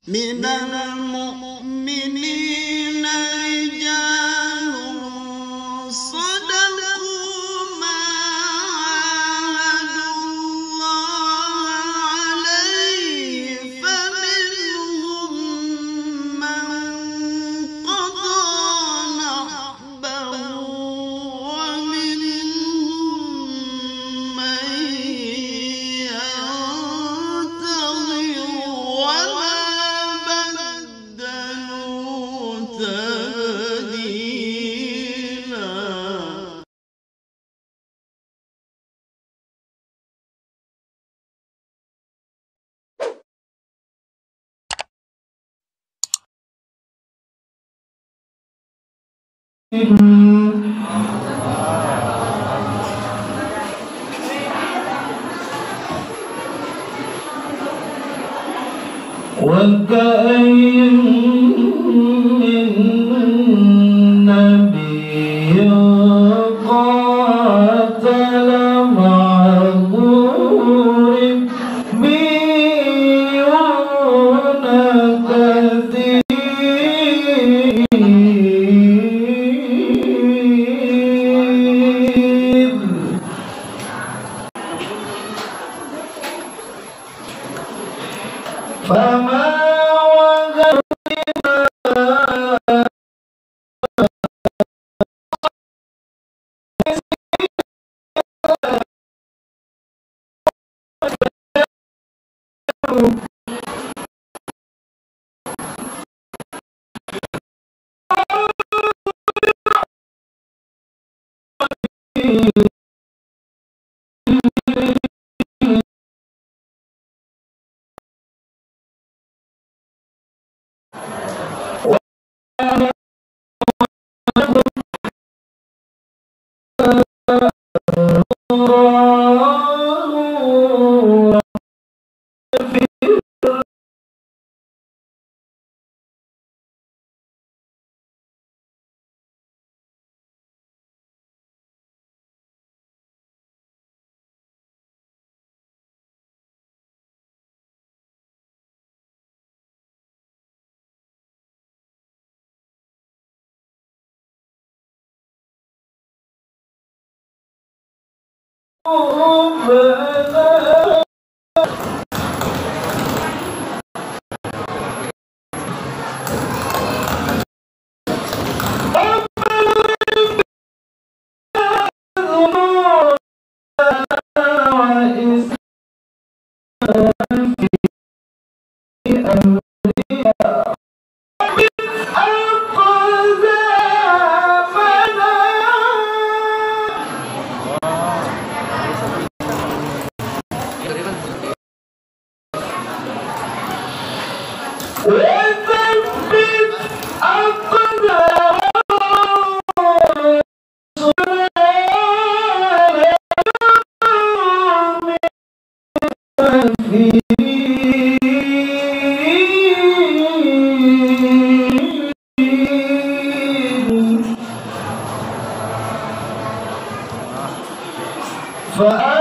من المؤمنين رجال صدقوا ما عاهدوا الله عليه فمنهم من قضى نحبه ومنهم من ينتظر وما بدلوا تبديلا. وكأين من نبي قاتل معه ربيون كثير فما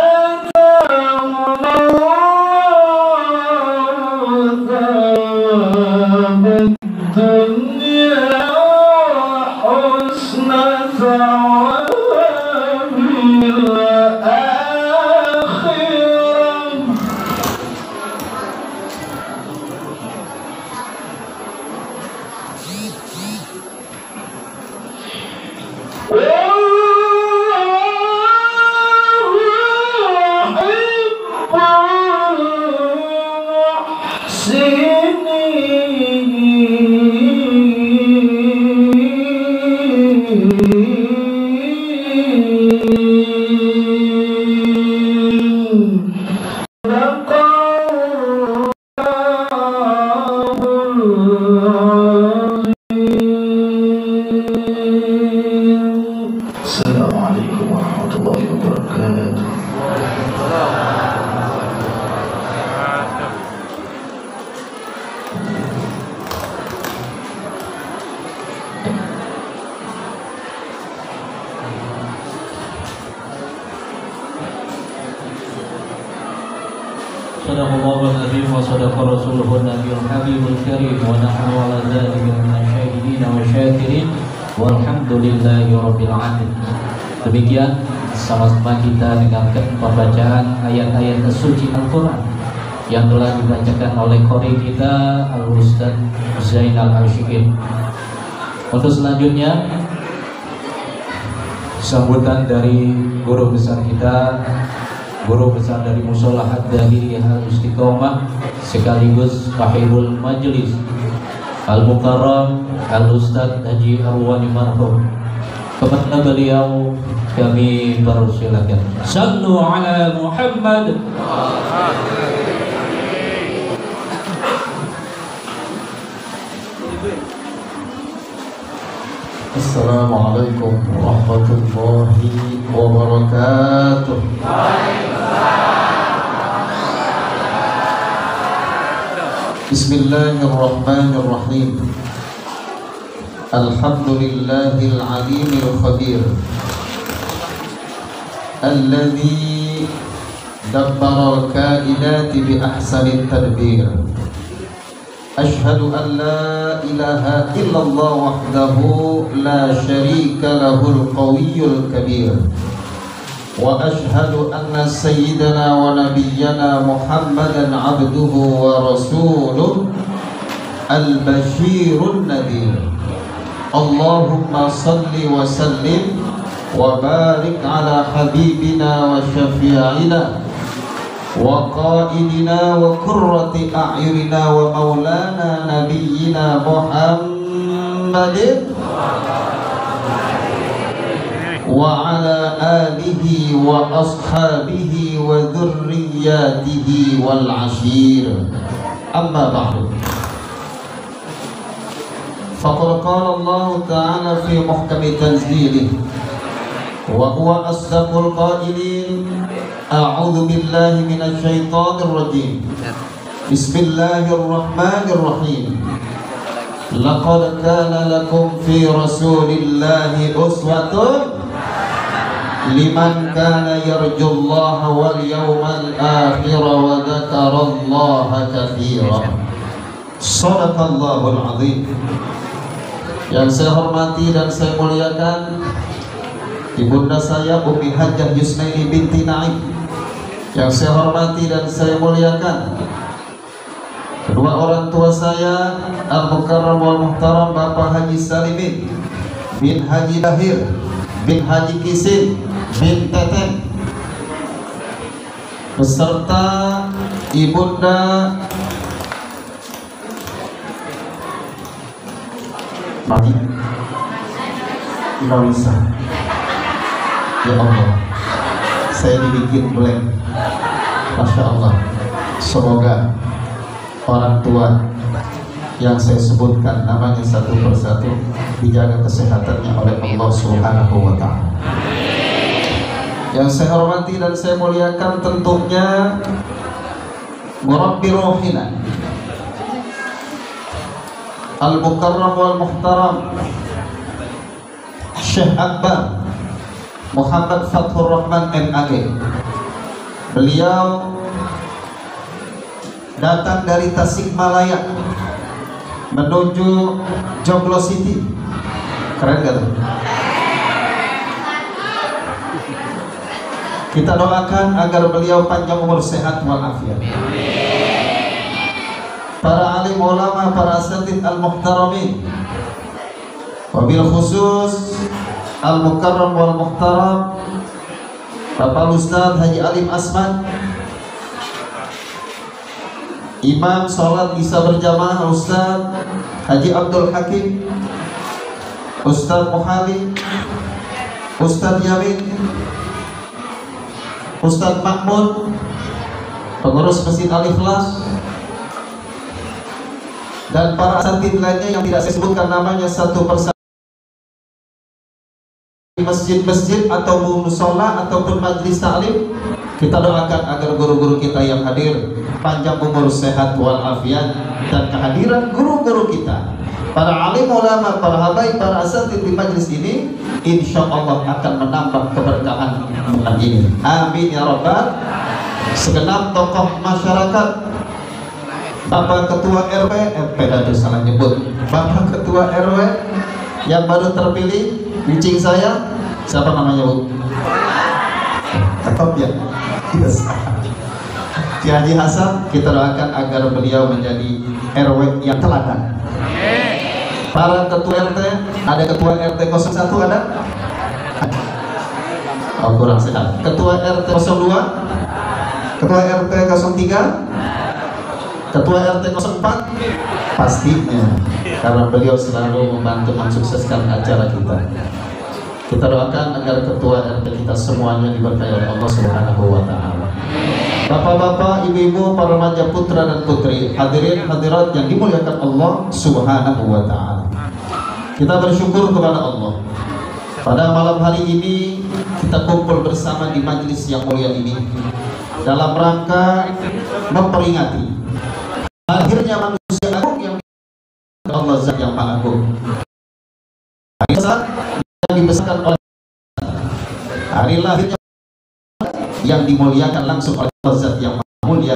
فآتاهم الله ثواب الدنيا وحسن ثواب الآخرة. السلام عليكم ورحمة الله وبركاته. صدق الله العظيم وصدق رسوله النبي الحبيب الكريم ونحن على ذلك من الشاهدين والشاكرين والحمد لله رب العالمين. Demikian sama-sama kita dengarkan pembacaan ayat-ayat suci Al-Quran yang telah dibacakan oleh qori kita Al-Ustaz Zainal Ashikin. Untuk selanjutnya sambutan dari guru besar kita, guru besar dari Mushola Ad-Dahiriyah Al-Istiqomah sekaligus sahibul majlis Al-Mukarram Al-Ustaz Haji Arwani Marhum. Kepada beliau kami persilakan. Sallu ala Muhammad. Assalamualaikum warahmatullahi wabarakatuh. Bismillahirrahmanirrahim. Alhamdulillahil alimil khabir alladzi dabbara al-kainati bi ahsanit tadbir. Ashhadu an la ilaha illallah wahdahu la syarika lahul qawiyyul kabir. Wa ashhadu anna sayyidana wa nabiyyana Muhammadan abduhu wa rasuluh al-bashirun nadhir. Allahumma salli wa sallim wa barik ala habibina wa syafi'ina wa qaidina wa qurrati a'yunina wa maulana nabiyyina Muhammadin wa ala alihi wa ashabihi wa dhurriyyatihi wal ashir. Amma ba'du. Faqad qala Allah ta'ala fi muhkami tanzilih wa huwa asdaqul qailin. A'udzu billahi minasy syaithanir rajim. Bismillahirrahmanirrahim. Laqad kana lakum fi rasulillahi uswatun liman kana yarjullaha wal yawmal akhir wa dzakarallaha katsira. Shadaqallahul azim. Yang saya hormati dan saya muliakan ibunda saya Umi Hajjah Yusnaini binti Naim. Yang saya hormati dan saya muliakan kedua orang tua saya Al-Mukarram wal Muhtaram Bapak Haji Salimin bin Haji Dahir bin Haji Kisin bin Teteng beserta ibunda Mati nggak bisa. Ya Allah, saya dibikin blank. Masya Allah. Semoga orang tua yang saya sebutkan namanya satu persatu dijaga kesehatannya oleh Allah Subhanahu wa ta'ala. Yang saya hormati dan saya muliakan tentunya Murabbi Rohina Al-Mukarram wal Muhtaram Syekh Akbar Muhammad Fathur Rahman MAG. Beliau datang dari Tasikmalaya menuju Joglo City. Keren gak tuh? Kita doakan agar beliau panjang umur, sehat walafiat. Para alim ulama, para asatidz al-muhtaramin, wabil khusus Al-Mukarram wal Muhtaram Bapak Ustaz Haji Alim Asman, Imam sholat bisa berjamaah Ustaz Haji Abdul Hakim, Ustaz Muhammad, Ustaz Yamin, Ustaz Mahmud, pengurus Masjid Al-Ikhlas, dan para asatidz lainnya yang tidak saya sebutkan namanya satu persatu, masjid-masjid atau musola ataupun majlis taklim. Kita doakan agar guru-guru kita yang hadir panjang umur, sehat walafiat, dan kehadiran guru-guru kita, para alim ulama, para habaib, para asatidz di majlis ini, insya Allah akan menambah keberkahan bulan ini. Amin ya rabbal. Segenap tokoh masyarakat Bapak Ketua RW, tadi salah nyebut, Bapak Ketua RW yang baru terpilih, kucing saya, siapa namanya Bu? Tetap ya, yes. Ki Haji Hasan, kita doakan agar beliau menjadi RW yang teladan. Para ketua RT, ada ketua RT 01 ada? Oh, kurang sehat. Ketua RT 02, ketua RT 03, ketua RT 04, pastinya karena beliau selalu membantu mensukseskan acara kita. Kita doakan agar ketua RT kita semuanya diberkahi oleh Allah Subhanahu wa taala. Bapak-bapak, ibu-ibu, para remaja putra dan putri, hadirin hadirat yang dimuliakan Allah Subhanahu wa taala. Kita bersyukur kepada Allah. Pada malam hari ini kita kumpul bersama di majelis yang mulia ini dalam rangka memperingati akhirnya manusia agung yang Allah Zat yang Maha Agung. Hari yang dibesarkan oleh hari lahirnya yang dimuliakan langsung oleh Allah Zat yang Maha Mulia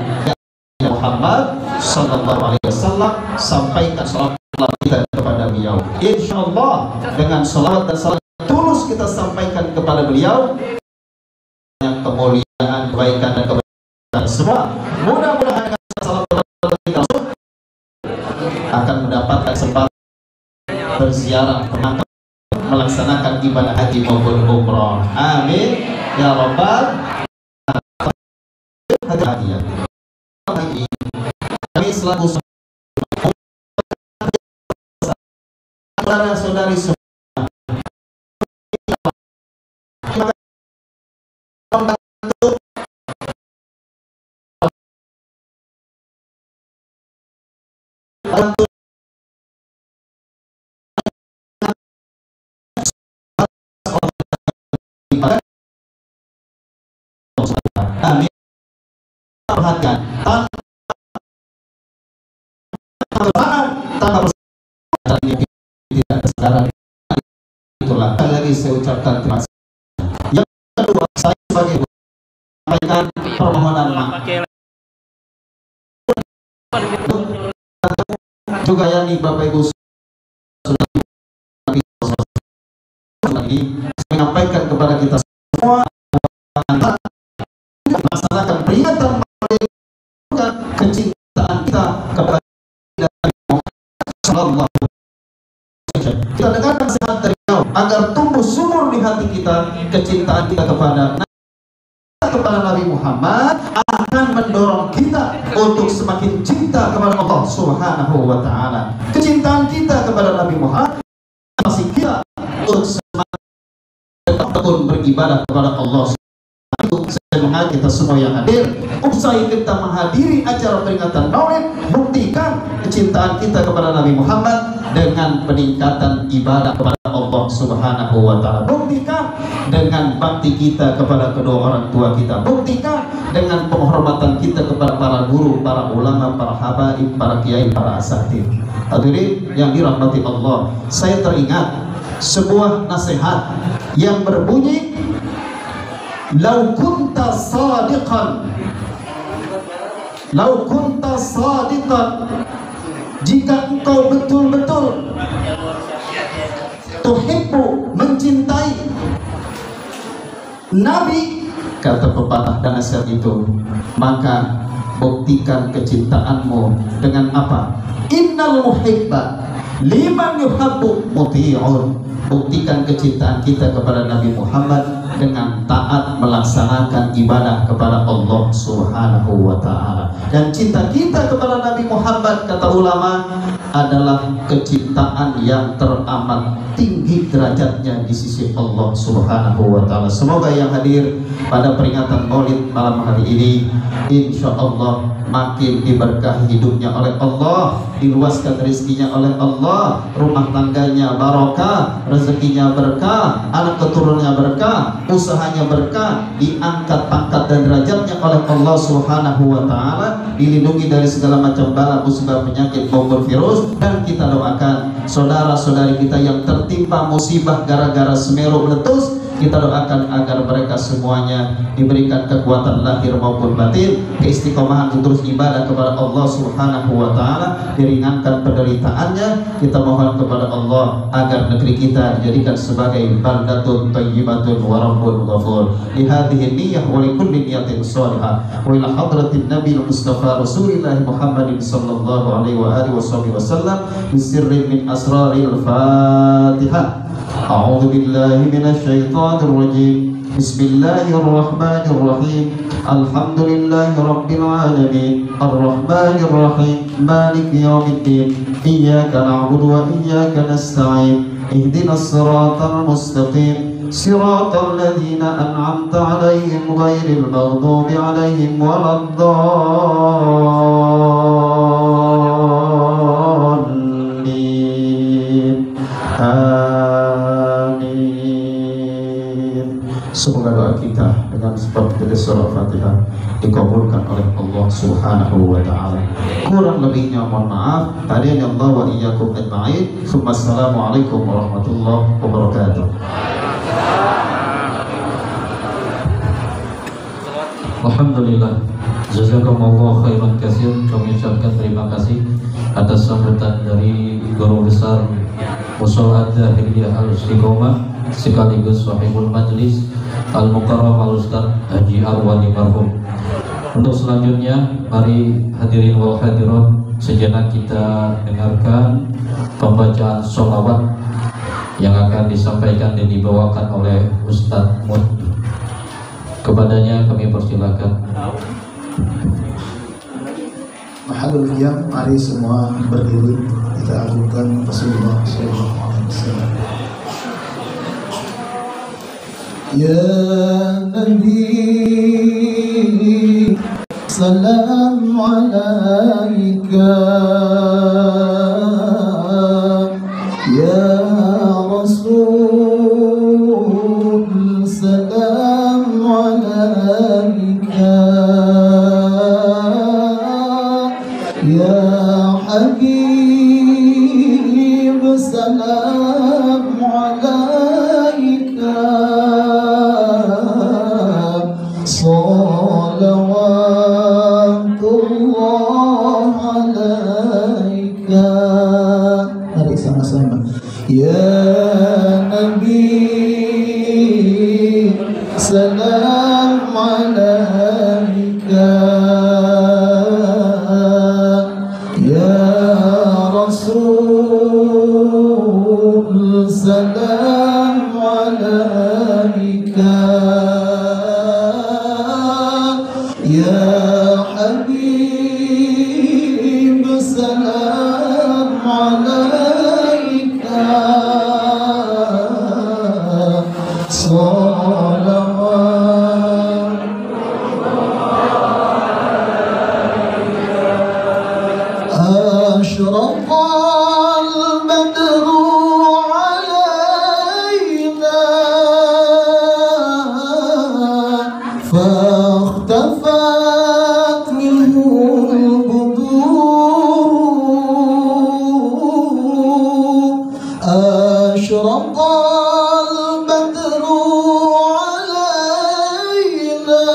Muhammad Sallallahu Alaihi Wasallam. Sampaikan salawat kita kepada beliau. Insyaallah dengan salawat dan salam tulus kita sampaikan kepada beliau yang kemuliaan, kebaikan dan keberkahan semua. Mudah-mudahan dengan salawat kita akan mendapatkan kesempatan berziarah, melaksanakan ibadah haji maupun umrah. Amin ya rabbal alamin. Kami selaku saudara-saudari semua Amin. Perhatikan tanpa tidak kesadaran itulah lagi saya ucapkan terima kasih. Yang kedua, saya sebagai sampaikan permohonan maaf juga ya nih Bapak Ibu lagi menyampaikan kepada kita semua melaksanakan peringatan kecintaan kita kepada Allah. Kita dengarkan nasihat dari beliau agar tumbuh subur di hati kita kecintaan kita kepada Nabi Muhammad akan mendorong kita untuk semakin cinta kepada Allah Subhanahu wa taala. Kecintaan kita kepada Nabi Muhammad masih kita untuk semakin tekun beribadah kepada Allah. Saya mengajak kita semua yang hadir, usai kita menghadiri acara peringatan Maulid, buktikan kecintaan kita kepada Nabi Muhammad dengan peningkatan ibadah kepada Allah Subhanahu wa taala. Buktikan dengan bakti kita kepada kedua orang tua kita. Buktikan dengan penghormatan kita kepada para guru, para ulama, para habaib, para kiai, para asatidz. Hadirin yang dirahmati Allah, saya teringat sebuah nasihat yang berbunyi, "Lau kunta sadiqan, lau kunta sadiqan, jika engkau betul-betul tuhibbu, mencintai Nabi," kata pepatah dan nasihat itu, maka buktikan kecintaanmu dengan apa? Innal muhibba liman yuhabbu muti'un. Buktikan kecintaan kita kepada Nabi Muhammad dengan taat melaksanakan ibadah kepada Allah Subhanahu wa taala. Dan cinta kita kepada Nabi Muhammad, kata ulama, adalah kecintaan yang teramat tinggi derajatnya di sisi Allah Subhanahu wa taala. Semoga yang hadir pada peringatan Maulid malam hari ini insya Allah makin diberkahi hidupnya oleh Allah, diluaskan rezekinya oleh Allah, rumah tangganya barokah, rezekinya berkah, anak keturunannya berkah, usahanya berkah, diangkat pangkat dan derajatnya oleh Allah Subhanahu wa taala, dilindungi dari segala macam bala musibah penyakit maupun virus. Dan kita doakan saudara-saudari kita yang tertimpa musibah gara-gara Semeru meletus, Kita doakan agar mereka semuanya diberikan kekuatan lahir maupun batin, keistiqomahan untuk terus ibadah kepada Allah Subhanahu wa taala, diringankan penderitaannya. Kita mohon kepada Allah agar negeri kita dijadikan sebagai baldatun thayyibatun wa rabbun ghafur. Li hadhihi niyyah wa li kulli niyatin shalihah. Wa ila hadratin Nabi Mustafa Rasulillah Muhammadin sallallahu alaihi wa alihi wasallam bi sirrin min asraril Fatihah. A'udzu billahi minasy syaithanir rajim. Bismillahirrahmanirrahim. Alhamdulillahi rabbil alamin. Arrahmanir rahim. Maliki yaumiddin. Iyyaka na'budu wa iyyaka nasta'in. Ihdinas siratal mustaqim. Siratal ladzina an'amta 'alaihim ghairil maghdubi 'alaihim waladdallin. Amin. Semoga doa kita dengan sebab dari surah Fatihah dikabulkan oleh Allah Subhanahu wa taala. Kurang lebihnya mohon maaf. Hadani Allah wa iyyakum ajma'in. Assalamualaikum warahmatullahi wabarakatuh. Alhamdulillah, jazakumullah khairan katsir. Kami ucapkan terima kasih atas sambutan dari guru besar Musholah Dahiriyah Al-Istiqomah sekaligus sahibul majlis Al-Mukarram Al-Ustaz Haji Arwani marhum. Untuk selanjutnya, mari hadirin wal hadirat, sejenak kita dengarkan pembacaan sholawat yang akan disampaikan dan dibawakan oleh Ustaz Mut. Kepadanya kami persilakan. Mahalul qiyam, mari semua berdiri, kita agungkan Rasulullah sallallahu alaihi wasallam. Ya Nabi, salam alaika. Ya Rasul, salam alaika. Ya Habib, salam alaika. Salawatullah alaika. Mari sama-sama. Ya Nabi, salam alaika. Rasul, salam alaika. Ya Habib, salam alaika. Salawat أشرق البدر علينا فاختفت منه البدور. أشرق البدر علينا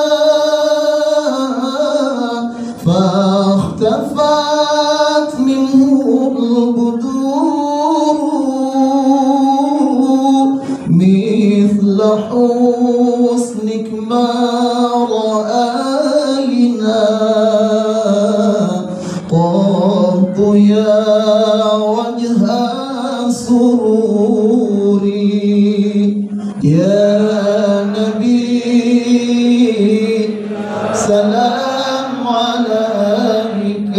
فاختفت منه البدور مثل حسنك ما رأينا قط يا وجه سروري. يا نبي سلام عليك.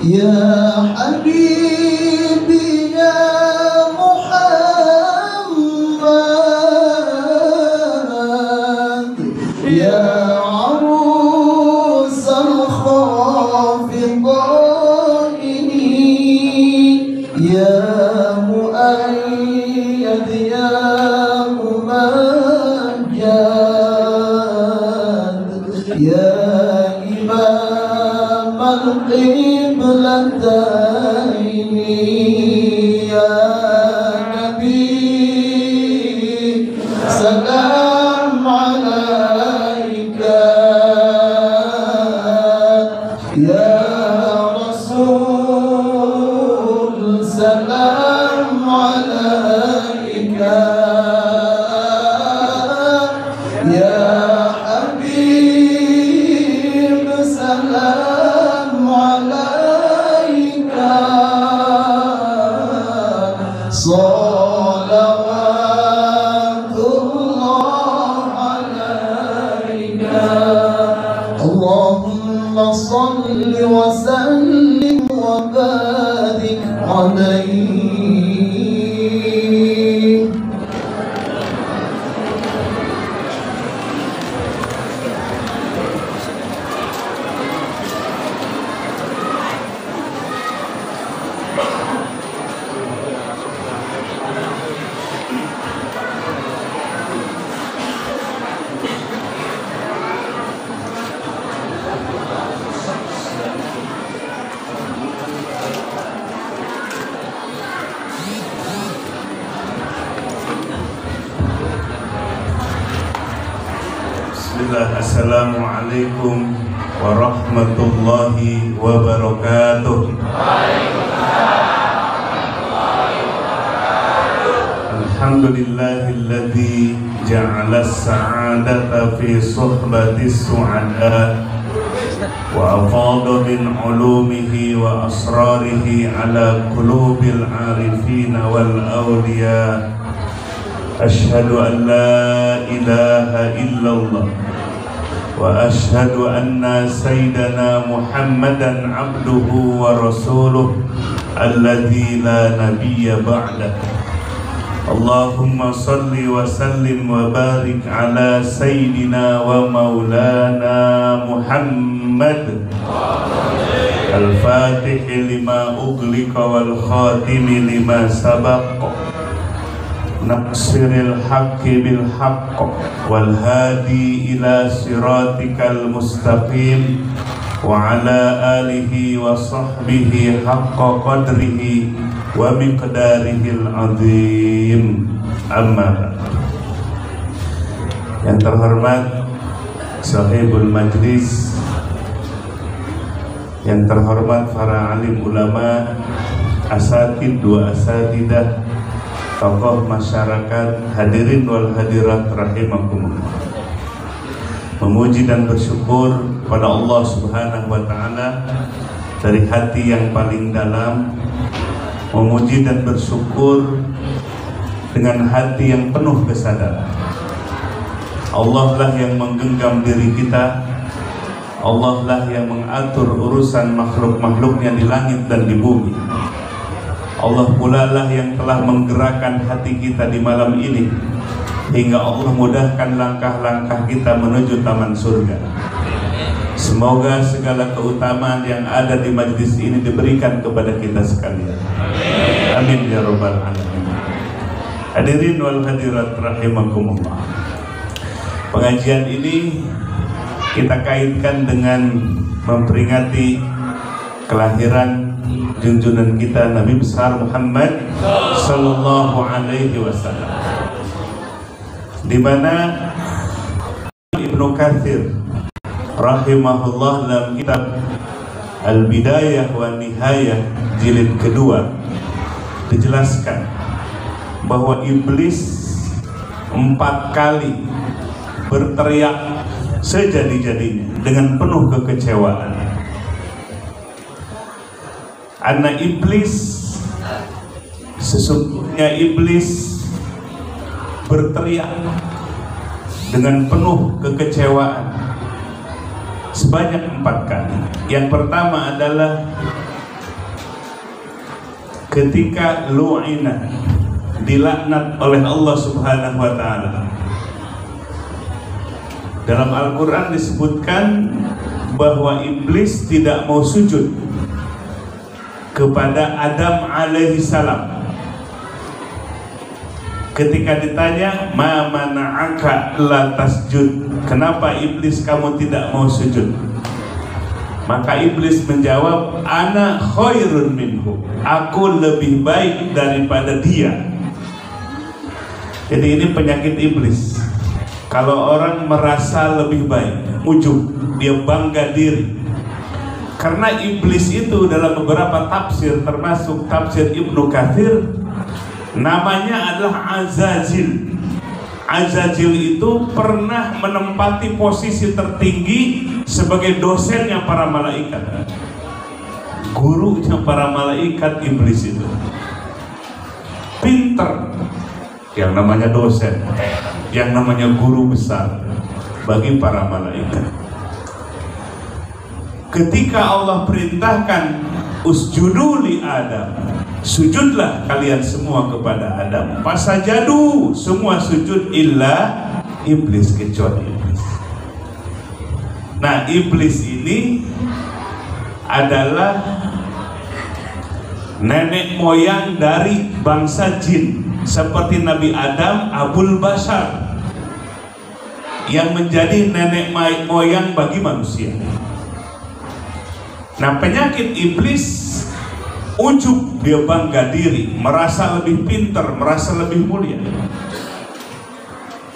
Ya Habibi ya Muhammad, ya arus al-khafidaini, ya muayyad ya mumajjad, ya imam al-qiblataini, ya nabi salam alaika, ya rasul salam alaika, ya habib salam alaika, salawatullah alaika. Allahumma salli wa sallim wa barik alaihi. Bismillah, assalamualaikum warahmatullahi wabarakatuh. Alhamdulillahilladzi ja'ala as-sa'adata fi suhbati as-su'ada wa afada min ulumihi wa asrarihi ala qulubil arifin wal awliya. Ashhadu an la ilaha illallah wa ashhadu anna sayyidana Muhammadan abduhu wa rasuluh alladzi la nabiyya ba'dah. Allahumma salli wa sallim wa barik ala sayyidina wa maulana Muhammad al-Fatih lima ughliqa wal khatimi lima sabaq, Nasiril haqqi bil haqq wal hadi ila siratikal mustaqim wa ala alihi wa sahbihi haqqa qadrihi wa miqdarihil azim. Amma ba'd. Yang terhormat sahibul majlis, yang terhormat para alim ulama, asatid wa asatidah, tokoh masyarakat, hadirin wal hadirat rahimakumullah. Memuji dan bersyukur pada Allah Subhanahu wa taala dari hati yang paling dalam, memuji dan bersyukur dengan hati yang penuh kesadaran. Allah lah yang menggenggam diri kita, Allah lah yang mengatur urusan makhluk-makhluknya di langit dan di bumi. Allah pula lah yang telah menggerakkan hati kita di malam ini hingga Allah mudahkan langkah-langkah kita menuju taman surga. Semoga segala keutamaan yang ada di majlis ini diberikan kepada kita sekalian. Amin ya rabbal alamin. Hadirin wal hadirat rahimakumullah. Pengajian ini kita kaitkan dengan memperingati kelahiran junjungan kita Nabi besar Muhammad sallallahu alaihi wasallam, di mana Ibnu Katsir rahimahullah dalam kitab Al-Bidayah wa Nihayah jilid kedua dijelaskan bahwa iblis 4 kali berteriak sejadi-jadinya dengan penuh kekecewaan. Anak iblis, sesungguhnya iblis berteriak dengan penuh kekecewaan sebanyak 4 kali. Yang pertama adalah ketika lu'ina, dilaknat oleh Allah Subhanahu wa taala. Dalam Al-Qur'an disebutkan bahwa iblis tidak mau sujud kepada Adam alaihi salam. Ketika ditanya, "Ma mana'aka la tasjud?" Kenapa iblis kamu tidak mau sujud? Maka iblis menjawab, "Ana khairun minhu." Aku lebih baik daripada dia. Jadi ini penyakit iblis. Kalau orang merasa lebih baik, ujub, dia bangga diri. Karena iblis itu dalam beberapa tafsir, termasuk tafsir Ibnu Katsir, namanya adalah Azazil. Azazil itu pernah menempati posisi tertinggi sebagai dosennya para malaikat, gurunya para malaikat. Iblis itu pinter, yang namanya dosen, yang namanya guru besar bagi para malaikat. Ketika Allah perintahkan usjudu li Adam, sujudlah kalian semua kepada Adam. Fasajadu, semua sujud, illa iblis, kecuali iblis. Nah, iblis ini adalah nenek moyang dari bangsa jin. Seperti Nabi Adam, Abul Bashar, yang menjadi nenek moyang bagi manusia. Nah, penyakit iblis ujub, dia bangga diri, merasa lebih pintar, merasa lebih mulia.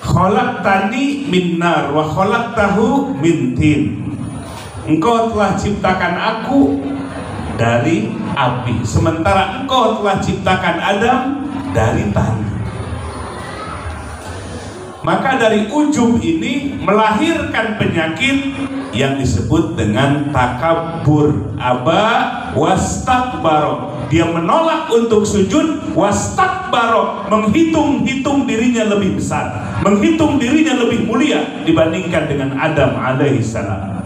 Khalaqtani min nar wa khalaqtahu min tin. Engkau telah ciptakan aku dari api, sementara engkau telah ciptakan Adam dari tanah. Maka dari ujub ini melahirkan penyakit yang disebut dengan takabur. Aba wastakbaro, dia menolak untuk sujud. Wastakbaro, menghitung-hitung dirinya lebih besar, menghitung dirinya lebih mulia dibandingkan dengan Adam alaihi salam.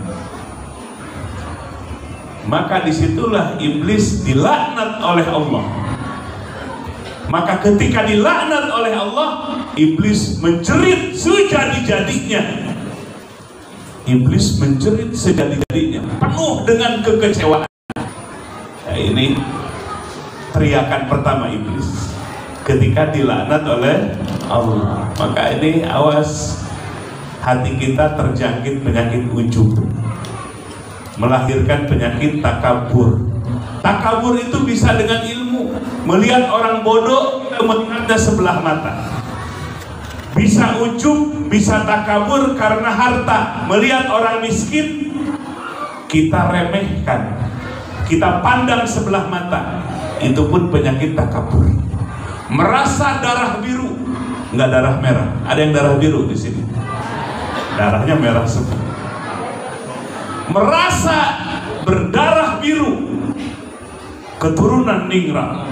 Maka disitulah iblis dilaknat oleh Allah. Maka ketika dilaknat oleh Allah, iblis menjerit sejadi-jadinya. Iblis menjerit sejadi-jadinya, penuh dengan kekecewaan. Nah, ini teriakan pertama iblis ketika dilaknat oleh Allah. Maka ini awas, hati kita terjangkit penyakit ujub, melahirkan penyakit takabur. Takabur itu bisa dengan ilmu. Melihat orang bodoh, kita melihatnya sebelah mata. Bisa ujub, bisa takabur karena harta. Melihat orang miskin, kita remehkan, kita pandang sebelah mata. Itu pun penyakit takabur. Merasa darah biru, nggak darah merah. Ada yang darah biru di sini? Darahnya merah semua. Merasa berdarah biru, keturunan ningrat,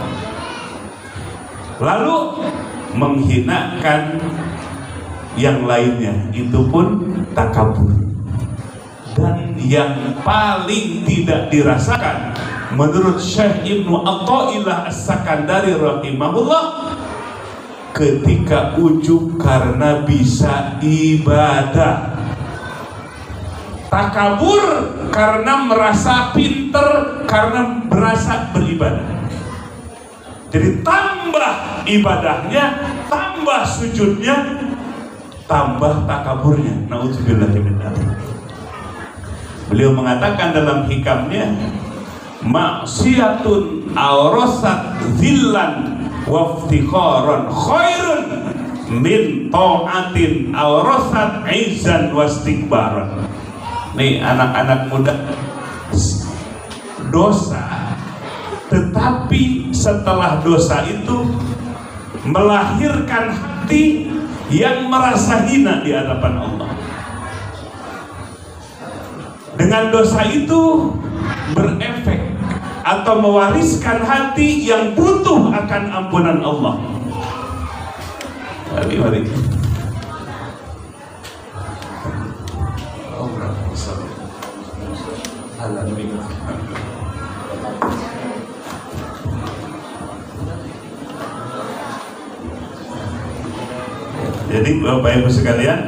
lalu menghinakan yang lainnya, itu pun takabur. Dan yang paling tidak dirasakan menurut Syekh Ibnu Athaillah As-Sakandari rahimahullah, ketika ujub karena bisa ibadah. Takabur karena merasa pinter, karena merasa beribadah. Jadi tambah ibadahnya, tambah sujudnya, tambah takaburnya. Na'udzubillah min dzalik. Beliau mengatakan dalam hikamnya, maksiatun awrasat zillan waftikharan khairun min ta'atin awrasat izzan wastikbaran. Nih anak-anak muda, dosa, tetapi setelah dosa itu melahirkan hati yang merasa hina di hadapan Allah. Dengan dosa itu berefek atau mewariskan hati yang butuh akan ampunan Allah. Mari. Jadi Bapak Ibu sekalian,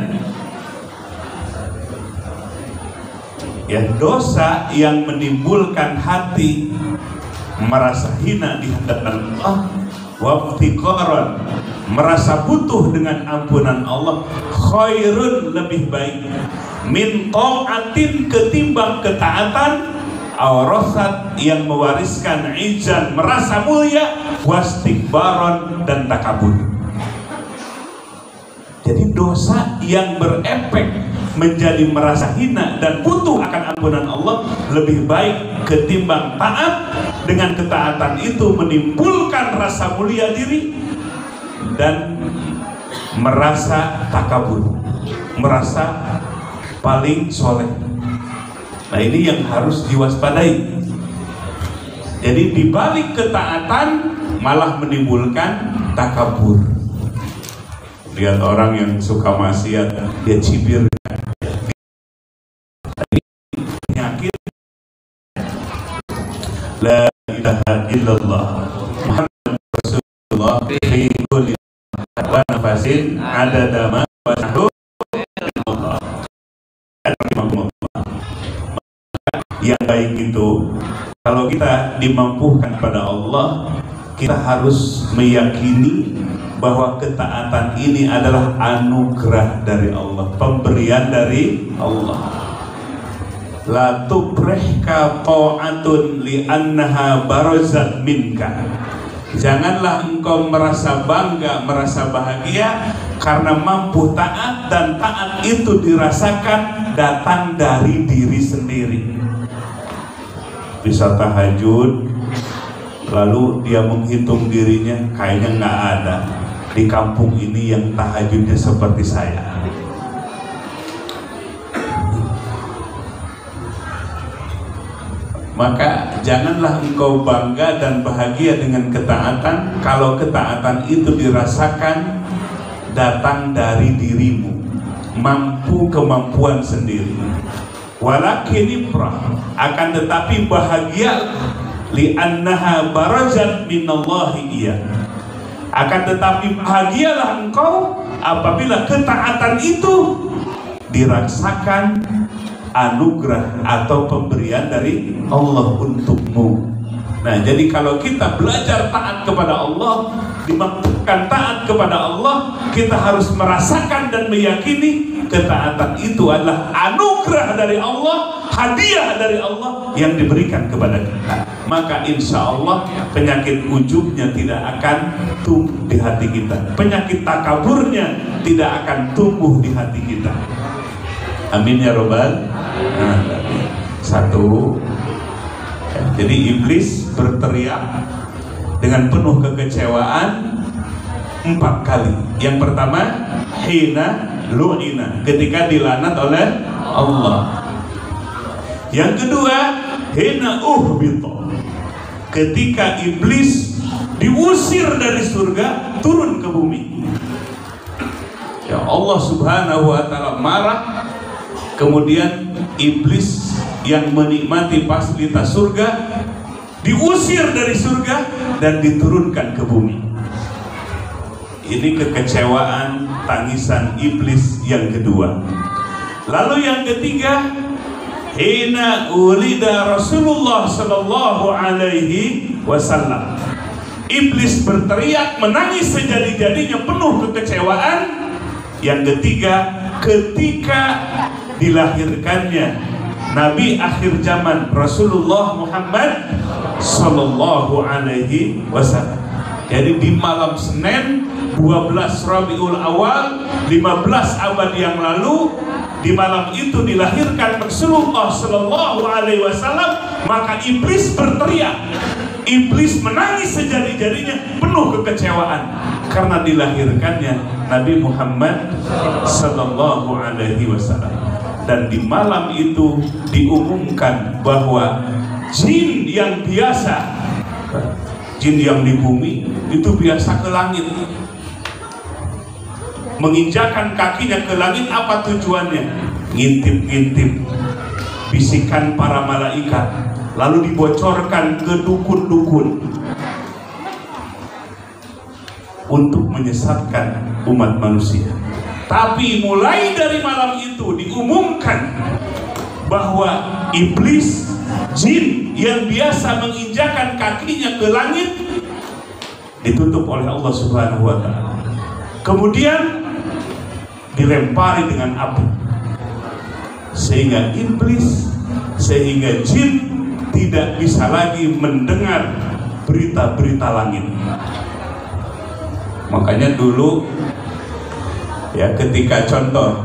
ya, dosa yang menimbulkan hati merasa hina di hadapan Allah, waftiqaran, merasa butuh dengan ampunan Allah, khairun, lebih baik, min ta'atin, ketimbang ketaatan, awrasat, yang mewariskan izan, merasa mulia, wastikbaron, dan takabur. Jadi dosa yang berefek menjadi merasa hina dan butuh akan ampunan Allah lebih baik ketimbang taat. Dengan ketaatan itu menimbulkan rasa mulia diri dan merasa takabur, merasa paling soleh. Nah, ini yang harus diwaspadai. Jadi dibalik ketaatan malah menimbulkan takabur. Lihat orang yang suka maksiat, dia cibir, penyakit. La ilaha illallah Muhammad Rasulullah fi kulli wa nafasin adada ma wa Allah. Yang baik itu, kalau kita dimampukan pada Allah, kita harus meyakini bahwa ketaatan ini adalah anugerah dari Allah, pemberian dari Allah. La tubrihka ta'atun li'annaha barazat minka. Janganlah engkau merasa bangga, merasa bahagia karena mampu taat, dan taat itu dirasakan datang dari diri sendiri. Bisa tahajud, lalu dia menghitung dirinya, kayaknya nggak ada di kampung ini yang tahajudnya seperti saya. Maka janganlah engkau bangga dan bahagia dengan ketaatan kalau ketaatan itu dirasakan datang dari dirimu, mampu kemampuan sendiri. Walakin ibrah, akan tetapi bahagia, li'annaha barazat minallahi iya. Akan tetapi bahagialah engkau apabila ketaatan itu dirasakan anugerah atau pemberian dari Allah untukmu. Nah, jadi kalau kita belajar taat kepada Allah, dimampukan taat kepada Allah, kita harus merasakan dan meyakini ketaatan itu adalah anugerah dari Allah, hadiah dari Allah yang diberikan kepada kita. Maka insya Allah penyakit ujubnya tidak akan tumbuh di hati kita, penyakit takaburnya tidak akan tumbuh di hati kita. Amin ya robbal. Nah, satu, jadi iblis berteriak dengan penuh kekecewaan 4 kali. Yang pertama, hina lu'ina, ketika dilanat oleh Allah. Yang kedua, hina uhbita, ketika iblis diusir dari surga turun ke bumi. Ya Allah Subhanahu wa ta'ala marah. Kemudian iblis yang menikmati fasilitas surga diusir dari surga dan diturunkan ke bumi. Ini kekecewaan, tangisan iblis yang kedua. Lalu yang ketiga, hina ulida Rasulullah sallallahu alaihi wasallam. Iblis berteriak, menangis sejadi-jadinya, penuh kekecewaan. Yang ketiga, ketika dilahirkannya Nabi akhir zaman Rasulullah Muhammad sallallahu alaihi wasallam. Jadi di malam Senin 12 Rabiul Awal 15 abad yang lalu, di malam itu dilahirkan Rasulullah sallallahu alaihi wasallam. Maka iblis berteriak, iblis menangis sejadi-jadinya, penuh kekecewaan karena dilahirkannya Nabi Muhammad sallallahu alaihi wasallam. Dan di malam itu diumumkan bahwa jin yang biasa, jin yang di bumi itu biasa ke langit, menginjakan kakinya ke langit. Apa tujuannya? Ngintip-ngintip bisikan para malaikat, lalu dibocorkan ke dukun-dukun untuk menyesatkan umat manusia. Tapi mulai dari malam itu diumumkan bahwa iblis, jin yang biasa menginjakan kakinya ke langit ditutup oleh Allah Subhanahu wa Ta'ala. Kemudian dilempari dengan api, sehingga iblis, sehingga jin tidak bisa lagi mendengar berita-berita langit. Makanya dulu ya, ketika contoh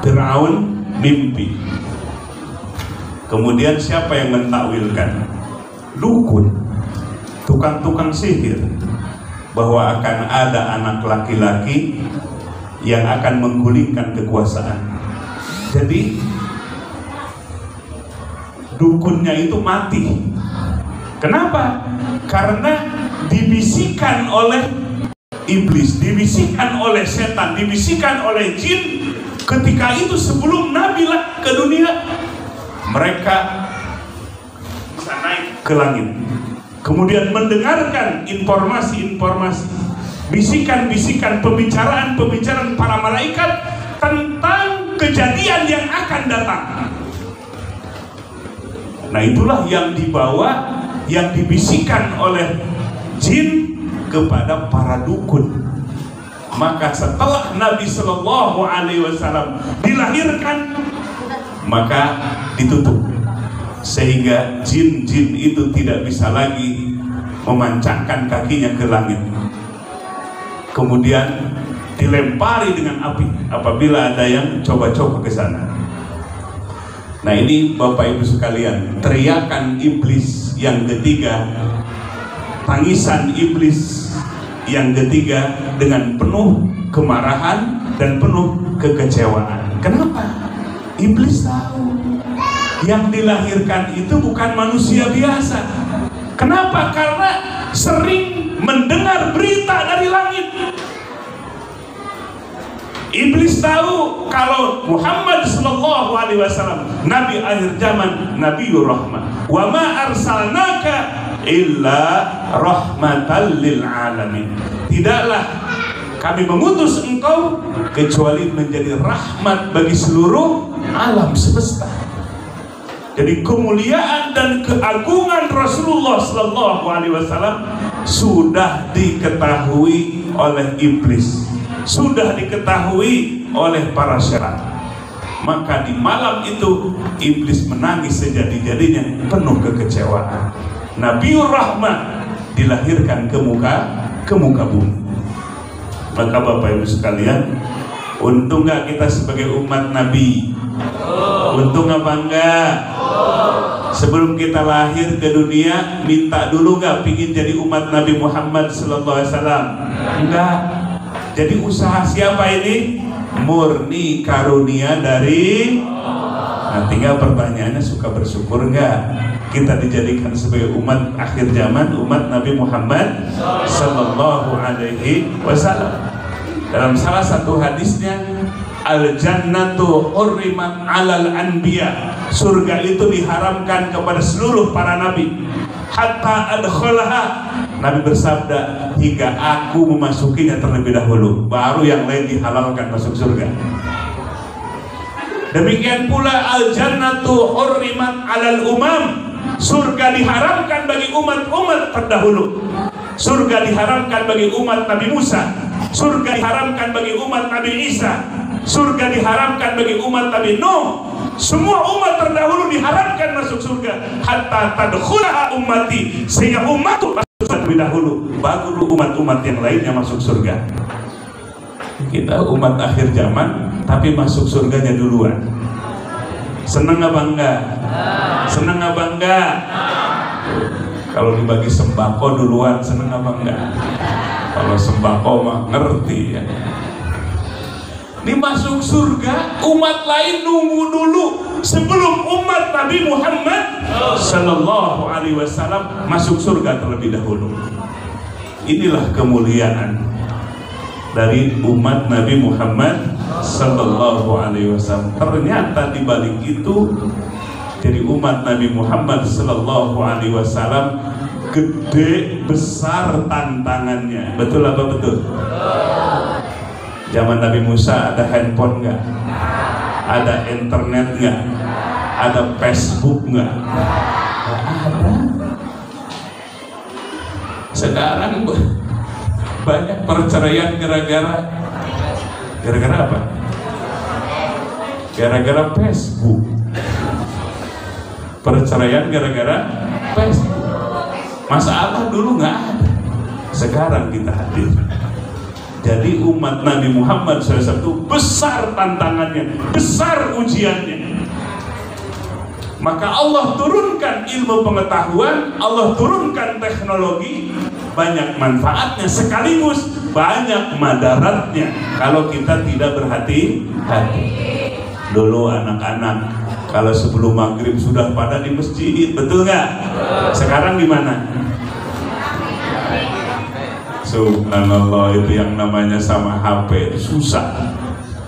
Firaun mimpi, kemudian siapa yang mentakwilkan? Dukun, tukang-tukang sihir, bahwa akan ada anak laki-laki yang akan menggulingkan kekuasaan. Jadi dukunnya itu mati. Kenapa? Karena dibisikkan oleh iblis, dibisikkan oleh setan, dibisikkan oleh jin. Ketika itu sebelum Nabi lah ke dunia, mereka bisa naik ke langit, kemudian mendengarkan informasi-informasi, bisikan-bisikan, pembicaraan-pembicaraan para malaikat tentang kejadian yang akan datang. Nah, itulah yang dibawa, yang dibisikkan oleh jin kepada para dukun. Maka setelah Nabi Shallallahu Alaihi Wasallam dilahirkan, maka ditutup, sehingga jin-jin itu tidak bisa lagi memancangkan kakinya ke langit. Kemudian dilempari dengan api apabila ada yang coba-coba ke sana. Nah, ini Bapak Ibu sekalian, teriakan iblis yang ketiga, tangisan iblis yang ketiga dengan penuh kemarahan dan penuh kekecewaan. Kenapa? Iblis tahu yang dilahirkan itu bukan manusia biasa. Kenapa? Karena sering mendengar berita dari langit. Iblis tahu kalau Muhammad sallallahu alaihi wasallam nabi akhir zaman, Nabiur Rahmah. Wa ma arsalnaka illa rahmatan lil alamin. Tidaklah kami mengutus engkau kecuali menjadi rahmat bagi seluruh alam semesta. Jadi kemuliaan dan keagungan Rasulullah sallallahu alaihi wasallam sudah diketahui oleh iblis, sudah diketahui oleh para syaitan. Maka di malam itu iblis menangis sejadi-jadinya, penuh kekecewaan. Nabiur Rahmah dilahirkan ke muka bumi. Maka Bapak Ibu sekalian, untung nggak kita sebagai umat Nabi? Untung apa enggak? Sebelum kita lahir ke dunia, minta dulu nggak pingin jadi umat Nabi Muhammad sallallahu alaihi wasallam? Enggak. Jadi usaha siapa ini? Murni karunia dari. Nah, tinggal pertanyaannya, suka bersyukur nggak kita dijadikan sebagai umat akhir zaman, umat Nabi Muhammad sallallahu alaihi wasallam. Dalam salah satu hadisnya, al-jannatu hurrimat 'alal anbiya. Surga itu diharamkan kepada seluruh para nabi. Hatta adkhalaha. Nabi bersabda, hingga aku memasukinya terlebih dahulu, baru yang lain dihalalkan masuk surga. Demikian pula al-jannatu hurrimat 'alal umam. Surga diharamkan bagi umat-umat terdahulu. Surga diharamkan bagi umat Nabi Musa. Surga diharamkan bagi umat Nabi Isa. Surga diharamkan bagi umat Nabi Nuh. Semua umat terdahulu diharamkan masuk surga. Hatta tadkhulaha ummati, sehingga umatku masuk surga terlebih dahulu, baru umat-umat yang lainnya masuk surga. Kita umat akhir zaman, tapi masuk surganya duluan. Senang apa enggak? Senang apa enggak? Kalau dibagi sembako duluan, senang apa enggak? Kalau sembako mah ngerti ya. Ini masuk surga, umat lain nunggu dulu sebelum umat Nabi Muhammad sallallahu alaihi wasallam masuk surga terlebih dahulu. Inilah kemuliaan dari umat Nabi Muhammad sallallahu alaihi wasallam. Ternyata di balik itu, jadi umat Nabi Muhammad sallallahu alaihi wasallam gede besar tantangannya. Betul apa betul? Zaman Nabi Musa ada handphone nggak? Ada internet nggak? Ada Facebook nggak? Nggak ada. Sekarang banyak perceraian gara-gara apa? Gara-gara Facebook. Perceraian gara-gara Facebook. Masalah dulu nggak ada, sekarang kita hadir. Jadi umat Nabi Muhammad SAW itu besar tantangannya, besar ujiannya. Maka Allah turunkan ilmu pengetahuan, Allah turunkan teknologi, banyak manfaatnya sekaligus banyak madaratnya kalau kita tidak berhati-hati. Dulu anak-anak kalau sebelum maghrib sudah pada di masjid, betul nggak? Sekarang gimana? Subhanallah, itu yang namanya sama HP susah.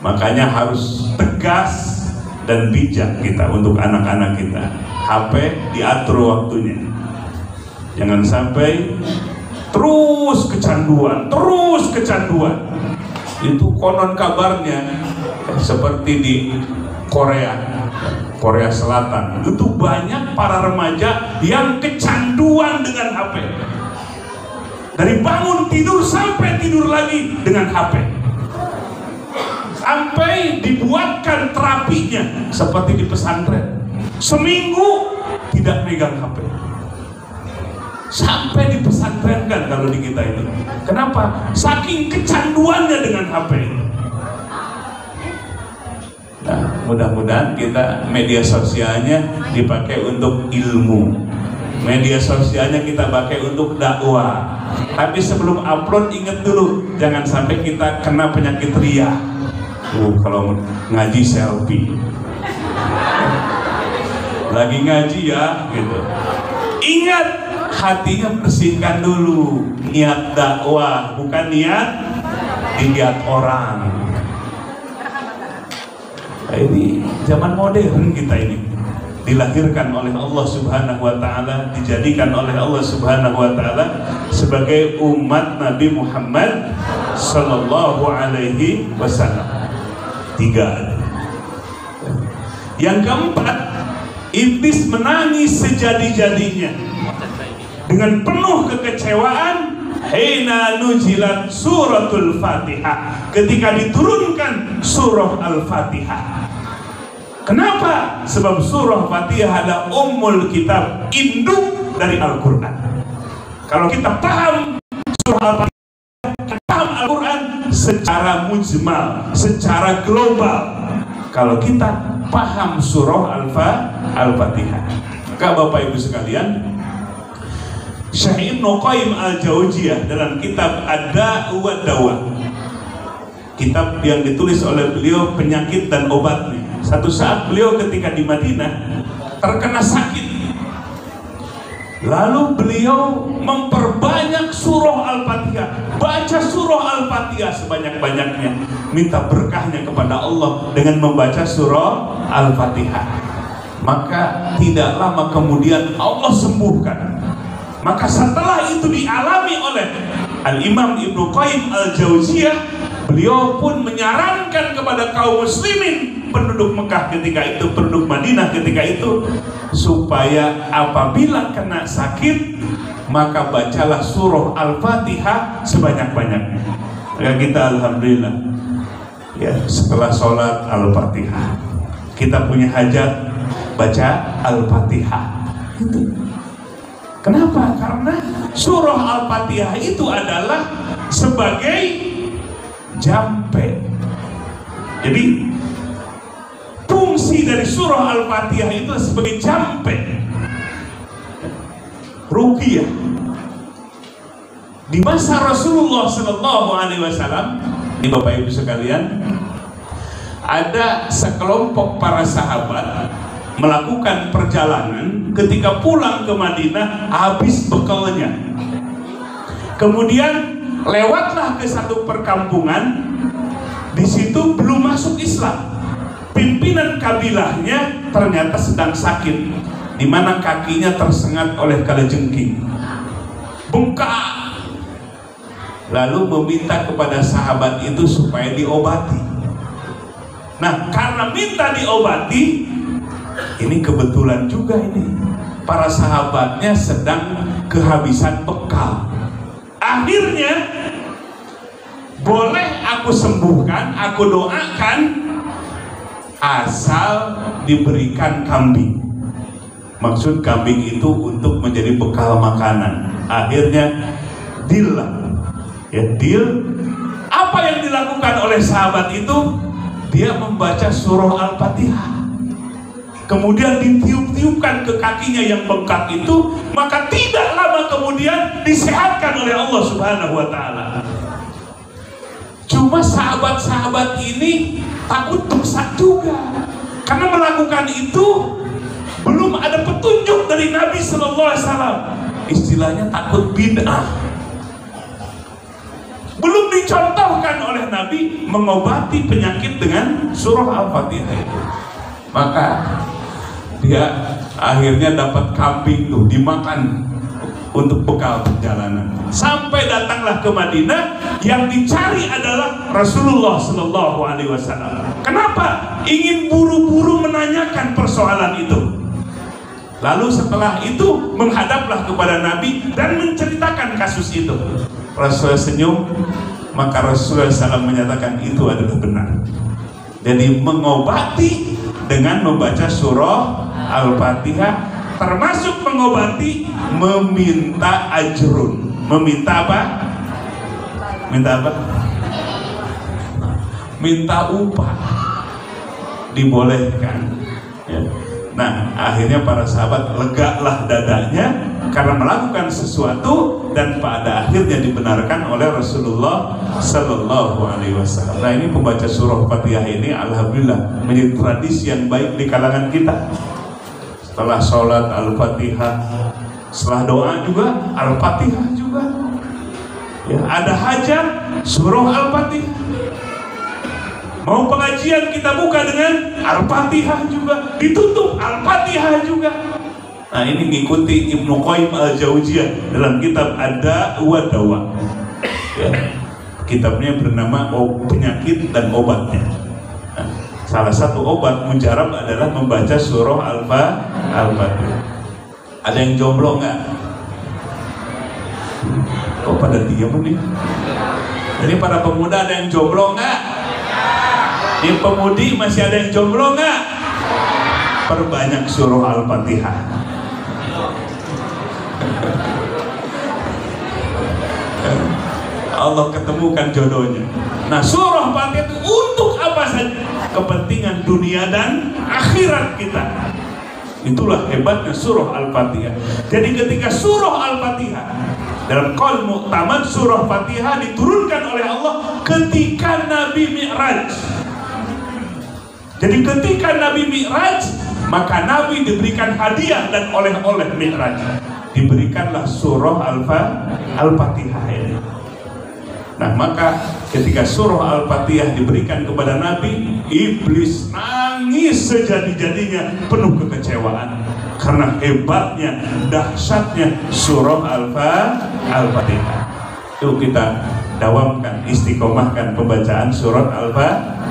Makanya harus tegas dan bijak kita untuk anak-anak kita. HP diatur waktunya. Jangan sampai terus kecanduan. Itu konon kabarnya seperti di Korea Selatan. Itu banyak para remaja yang kecanduan dengan HP. Dari bangun tidur sampai tidur lagi dengan HP. Sampai dibuatkan terapinya seperti di pesantren. Seminggu tidak megang HP. Sampai di pesantren kan kalau di kita itu. Kenapa? Saking kecanduannya dengan HP. Nah, mudah-mudahan kita media sosialnya dipakai untuk ilmu. Media sosialnya kita pakai untuk dakwah. Tapi sebelum upload ingat dulu, jangan sampai kita kena penyakit ria. Kalau ngaji selfie, lagi ngaji ya, gitu. Ingat, hatinya bersihkan dulu. Niat dakwah, bukan niat dilihat orang. Nah, ini zaman modern kita ini. Dilahirkan oleh Allah Subhanahu wa ta'ala, dijadikan oleh Allah Subhanahu wa ta'ala sebagai umat Nabi Muhammad sallallahu alaihi wasallam. 3. Yang keempat, iblis menangis sejadi-jadinya dengan penuh kekecewaan hina nuzilat suratul Fatihah, ketika diturunkan surah Al-Fatihah. Kenapa? Sebab surah Fatihah adalah ummul kitab, induk dari Al-Quran. Kalau kita paham surah Al-Fatihah, kita paham Al-Quran secara mujmal, secara global. Kalau kita paham surah Al-Fatihah, maka Bapak Ibu sekalian, Syekh Ibnu Qayyim Al-Jauziyah dalam kitab Ad-Da' wa Dawa, kitab yang ditulis oleh beliau penyakit dan obatnya. Satu saat beliau ketika di Madinah terkena sakit, lalu beliau memperbanyak surah Al-Fatihah, baca surah Al-Fatihah sebanyak-banyaknya, minta berkahnya kepada Allah dengan membaca surah Al-Fatihah. Maka tidak lama kemudian Allah sembuhkan. Maka setelah itu dialami oleh Al-Imam Ibnu Qayyim Al-Jauziyah, beliau pun menyarankan kepada kaum muslimin, penduduk Mekah ketika itu, penduduk Madinah ketika itu, supaya apabila kena sakit maka bacalah surah Al-Fatihah sebanyak-banyaknya. Maka kita alhamdulillah ya, setelah sholat Al-Fatihah, kita punya hajat baca Al-Fatihah. Kenapa? Karena surah Al-Fatihah itu adalah sebagai jampe. Jadi fungsi dari surah Al-Fatihah itu sebagai jampe, ruqyah. Di masa Rasulullah Sallallahu Alaihi Wasallam, ini Bapak Ibu sekalian, ada sekelompok para sahabat melakukan perjalanan. Ketika pulang ke Madinah habis bekalnya, kemudian lewatlah ke satu perkampungan. Di situ belum masuk Islam. Pimpinan kabilahnya ternyata sedang sakit, di mana kakinya tersengat oleh kalajengking, bengkak. lalu meminta kepada sahabat itu supaya diobati. Nah, karena minta diobati, ini kebetulan juga ini para sahabatnya sedang kehabisan bekal. Akhirnya, boleh aku sembuhkan, aku doakan, asal diberikan kambing. Maksud kambing itu untuk menjadi bekal makanan. Akhirnya deal lah, ya deal. Apa yang dilakukan oleh sahabat itu? Dia membaca surah Al-Fatihah, kemudian ditiup-tiupkan ke kakinya yang bengkak itu, maka tidak lama kemudian disehatkan oleh Allah Subhanahu wa Ta'ala. Cuma sahabat-sahabat ini takut dosa juga, karena melakukan itu belum ada petunjuk dari Nabi Sallallahu Alaihi Wasallam. Istilahnya takut bid'ah. Belum dicontohkan oleh Nabi mengobati penyakit dengan surah Al-Fatihah itu. Maka dia akhirnya dapat kambing tuh dimakan untuk bekal perjalanan. Sampai datanglah ke Madinah, yang dicari adalah Rasulullah Sallallahu Alaihi Wasallam. Kenapa? Ingin buru-buru menanyakan persoalan itu. Lalu setelah itu menghadaplah kepada Nabi dan menceritakan kasus itu. Rasulullah senyum, maka Rasulullah SAW menyatakan itu adalah benar. Jadi mengobati dengan membaca surah Al-Fatihah, termasuk mengobati meminta ajrun. Meminta apa? Minta apa? Minta upah. Dibolehkan, ya. Nah, akhirnya para sahabat legalah dadanya karena melakukan sesuatu dan pada akhirnya dibenarkan oleh Rasulullah Sallallahu Alaihi Wasallam. Nah, ini pembaca surah Fatihah ini alhamdulillah menjadi tradisi yang baik di kalangan kita. Setelah sholat Al-Fatihah, setelah doa juga Al-Fatihah juga. Ya, ada hajat surah Al-Fatihah. Mau pengajian kita buka dengan Al-Fatihah juga, ditutup Al-Fatihah juga. Nah, ini mengikuti Ibnu Qayyim Al-Jauziyah dalam kitab Ad-Da' wa Dawa. Ya, kitabnya bernama Penyakit dan Obatnya. Nah, salah satu obat mujarab adalah membaca surah Al-Fatihah. Ada yang jomblo nggak? Kok pada diam nih? Jadi para pemuda ada yang jomblo nggak? Di pemudi masih ada yang jomblo nggak? Perbanyak surah Al-Fatihah. Allah ketemukan jodohnya. Nah, surah Fatihah itu untuk apa saja? Kepentingan dunia dan akhirat kita. Itulah hebatnya surah Al-Fatihah. Jadi ketika surah Al-Fatihah dalam qaul mu'tamad, surah Fatihah diturunkan oleh Allah ketika Nabi Mi'raj. Jadi ketika Nabi Mi'raj, maka Nabi diberikan hadiah dan oleh-oleh Mi'raj. Diberikanlah surah Al-Fatihah ini. Nah, maka ketika surah Al-Fatihah diberikan kepada Nabi, iblis nangis sejadi-jadinya, penuh kekecewaan karena hebatnya, dahsyatnya surah Al-Fatihah. Itu kita dawamkan, istiqomahkan pembacaan surat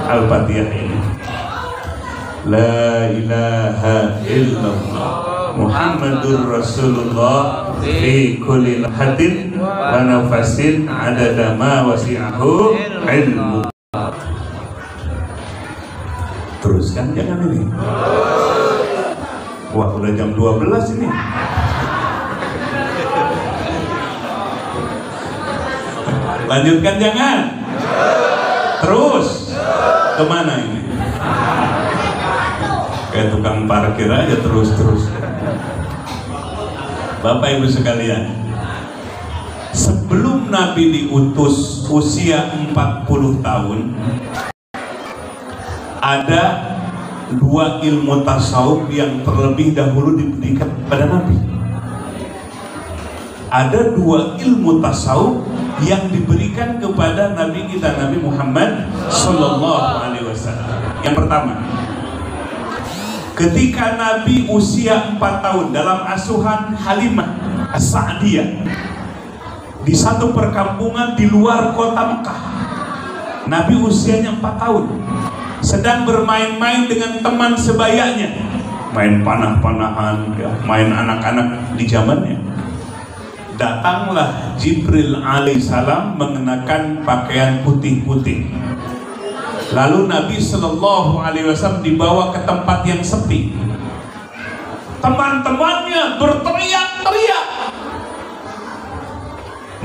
Al-Fatihah ini. La ilaha illallah Muhammadur Rasulullah fi kulli lahatin wa nafasin adada ma wasi'ahu ilmu. Teruskan, jangan ini. Wah, udah jam 12 ini. Lanjutkan, jangan. Terus. Kemana ini? Kayak tukang parkir aja terus. Bapak Ibu sekalian, sebelum Nabi diutus usia 40 tahun, ada dua ilmu tasawuf yang terlebih dahulu diberikan kepada Nabi. Ada dua ilmu tasawuf yang diberikan kepada Nabi kita, Nabi Muhammad Sallallahu Alaihi Wasallam. Yang pertama, ketika Nabi usia 4 tahun dalam asuhan Halimah As-Sa'diyah, di satu perkampungan di luar kota Mekah. Nabi usianya 4 tahun, sedang bermain-main dengan teman sebayanya, main panah-panahan, ya, main anak-anak di zamannya. Datanglah Jibril alaihissalam mengenakan pakaian putih-putih. Lalu Nabi Shallallahu Alaihi Wasallam dibawa ke tempat yang sepi. Teman-temannya berteriak-teriak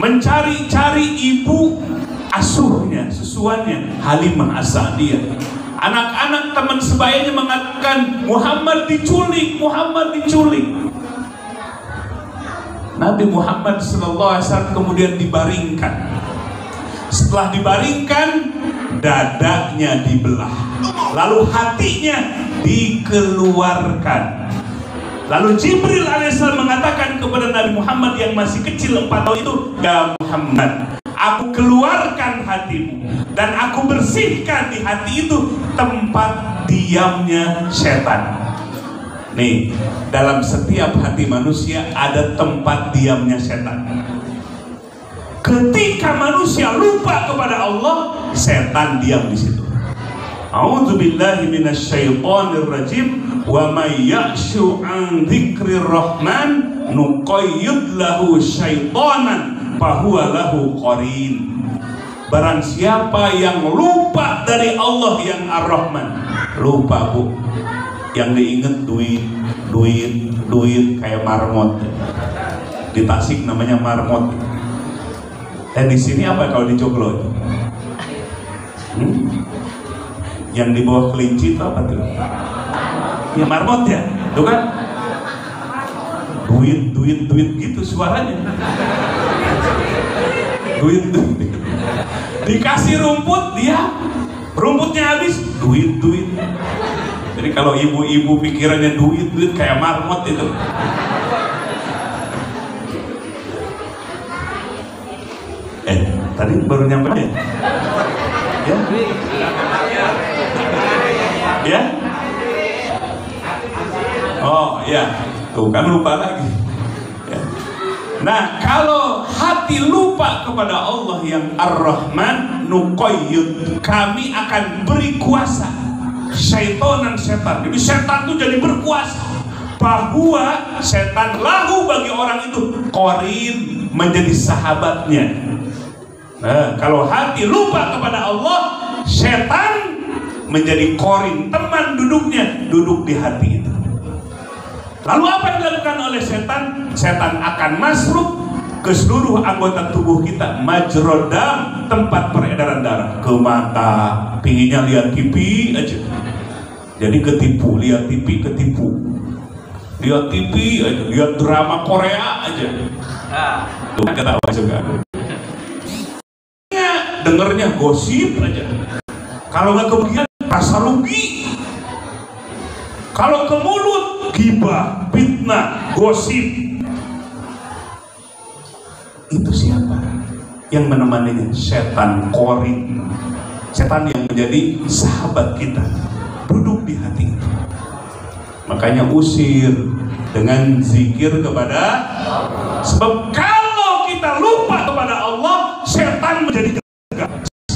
mencari-cari ibu asuhnya, susuannya, Halimah As-Sa'diyah. Anak-anak teman sebayanya mengatakan, Muhammad diculik, Muhammad diculik. Nabi Muhammad SAW kemudian dibaringkan. Setelah dibaringkan, dadanya dibelah, lalu hatinya dikeluarkan. Lalu Jibril alaihissalam mengatakan kepada Nabi Muhammad yang masih kecil 4 tahun itu, ya Muhammad, aku keluarkan hatimu dan aku bersihkan di hati itu tempat diamnya setan. Nih, dalam setiap hati manusia ada tempat diamnya setan. Ketika manusia lupa kepada Allah, setan diam di situ. A'udzubillahi minasyaitonir rajim. Wa may ya'shu an dzikrir rahman nuqayyid lahu syaitonan fahuwa lahu qarin. Barang siapa yang lupa dari Allah yang Ar-Rahman, lupa bu, yang diinget duit kayak marmot. Di Tasik namanya marmot. Di sini apa kalau di Joglo itu? Yang di bawah kelinci itu apa tuh? Ya marmot ya, tuh kan? Duit gitu suaranya. Duit. Dikasih rumput, dia rumputnya habis, duit. Jadi kalau ibu-ibu pikirannya duit kayak marmot itu. Tadi baru nyampe ya? Ya? Oh ya, tuh kan lupa lagi. Ya. Nah, kalau hati lupa kepada Allah yang Ar-Rahman, nuqayyid, kami akan beri kuasa syaitonan setan. Jadi setan itu jadi berkuasa. Bahwa setan lahu bagi orang itu qarin, menjadi sahabatnya. Nah, kalau hati lupa kepada Allah, setan menjadi qarin, teman duduknya, duduk di hati itu. Lalu apa yang dilakukan oleh setan? Setan akan masuk ke seluruh anggota tubuh kita, majrodam, tempat peredaran darah, ke mata, pinginnya lihat TV aja. Jadi ketipu, lihat TV ketipu. Lihat TV aja, lihat drama Korea aja. Tuh ketawa juga. Dengernya gosip aja. Kalau nggak kebagian rasa rugi. Kalau ke mulut gibah, fitnah, gosip. Itu siapa yang menemaninya? Setan qarin. Setan yang menjadi sahabat kita, duduk di hati itu. Makanya usir dengan zikir kepada Allah. Sebab kalau kita lupa kepada Allah, setan menjadi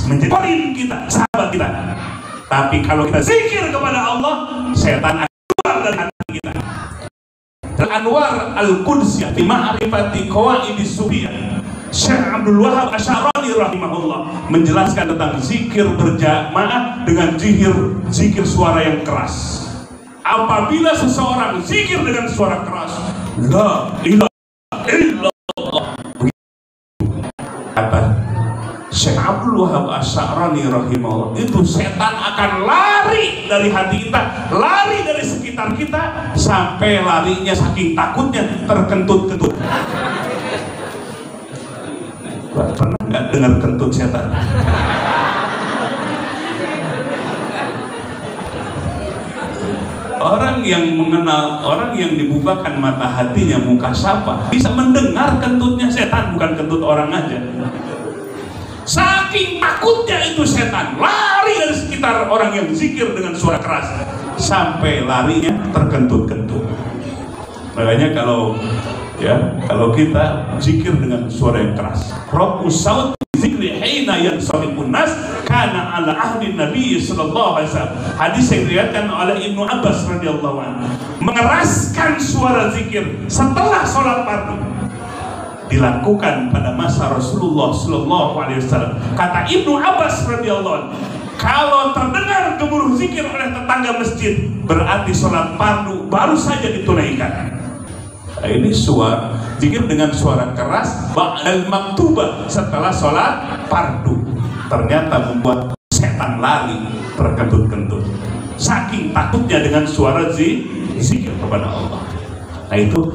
qarin kita, sahabat kita. Tapi kalau kita zikir kepada Allah, setan akan keluar dari hati kita. Al-Anwar Al-Qudsiyah fi ma'rifati qawaidis sufiyah, Syekh Abdul Wahab Asy'arani rahimahullah menjelaskan tentang zikir berjamaah dengan zikir suara yang keras. Apabila seseorang zikir dengan suara keras, la ilaha illallah, kata Syekh Abdul Wahab Asy'arani rahimahullah, itu setan akan lari dari hati kita, lari dari sekitar kita, sampai larinya saking takutnya terkentut-kentut. Pernah nggak dengar kentut setan? Orang yang mengenal, orang yang dibukakan mata hatinya, muka sapa, bisa mendengar kentutnya setan, bukan kentut orang aja. Saking takutnya itu setan, lari dari sekitar orang yang zikir dengan suara keras, sampai larinya terkentut-kentut. Makanya kalau Ya, kalau kita zikir dengan suara yang keras. Rabbus saut zikri hina yansarifun nas kana ala ahdi Nabi sallallahu alaihi wasallam. Hadis yang diriwayatkan oleh Ibnu Abbas radhiyallahu anhu. Mengeraskan suara zikir setelah sholat fardu dilakukan pada masa Rasulullah sallallahu alaihi wasallam. Kata Ibnu Abbas radhiyallahu anhu, kalau terdengar gemuruh zikir oleh tetangga masjid, berarti sholat fardu baru saja ditunaikan. Nah, ini suara zikir dengan suara keras ba'dal maktubah setelah sholat fardu ternyata membuat setan lari terkentut-kentut saking takutnya dengan suara zikir kepada Allah. Nah itu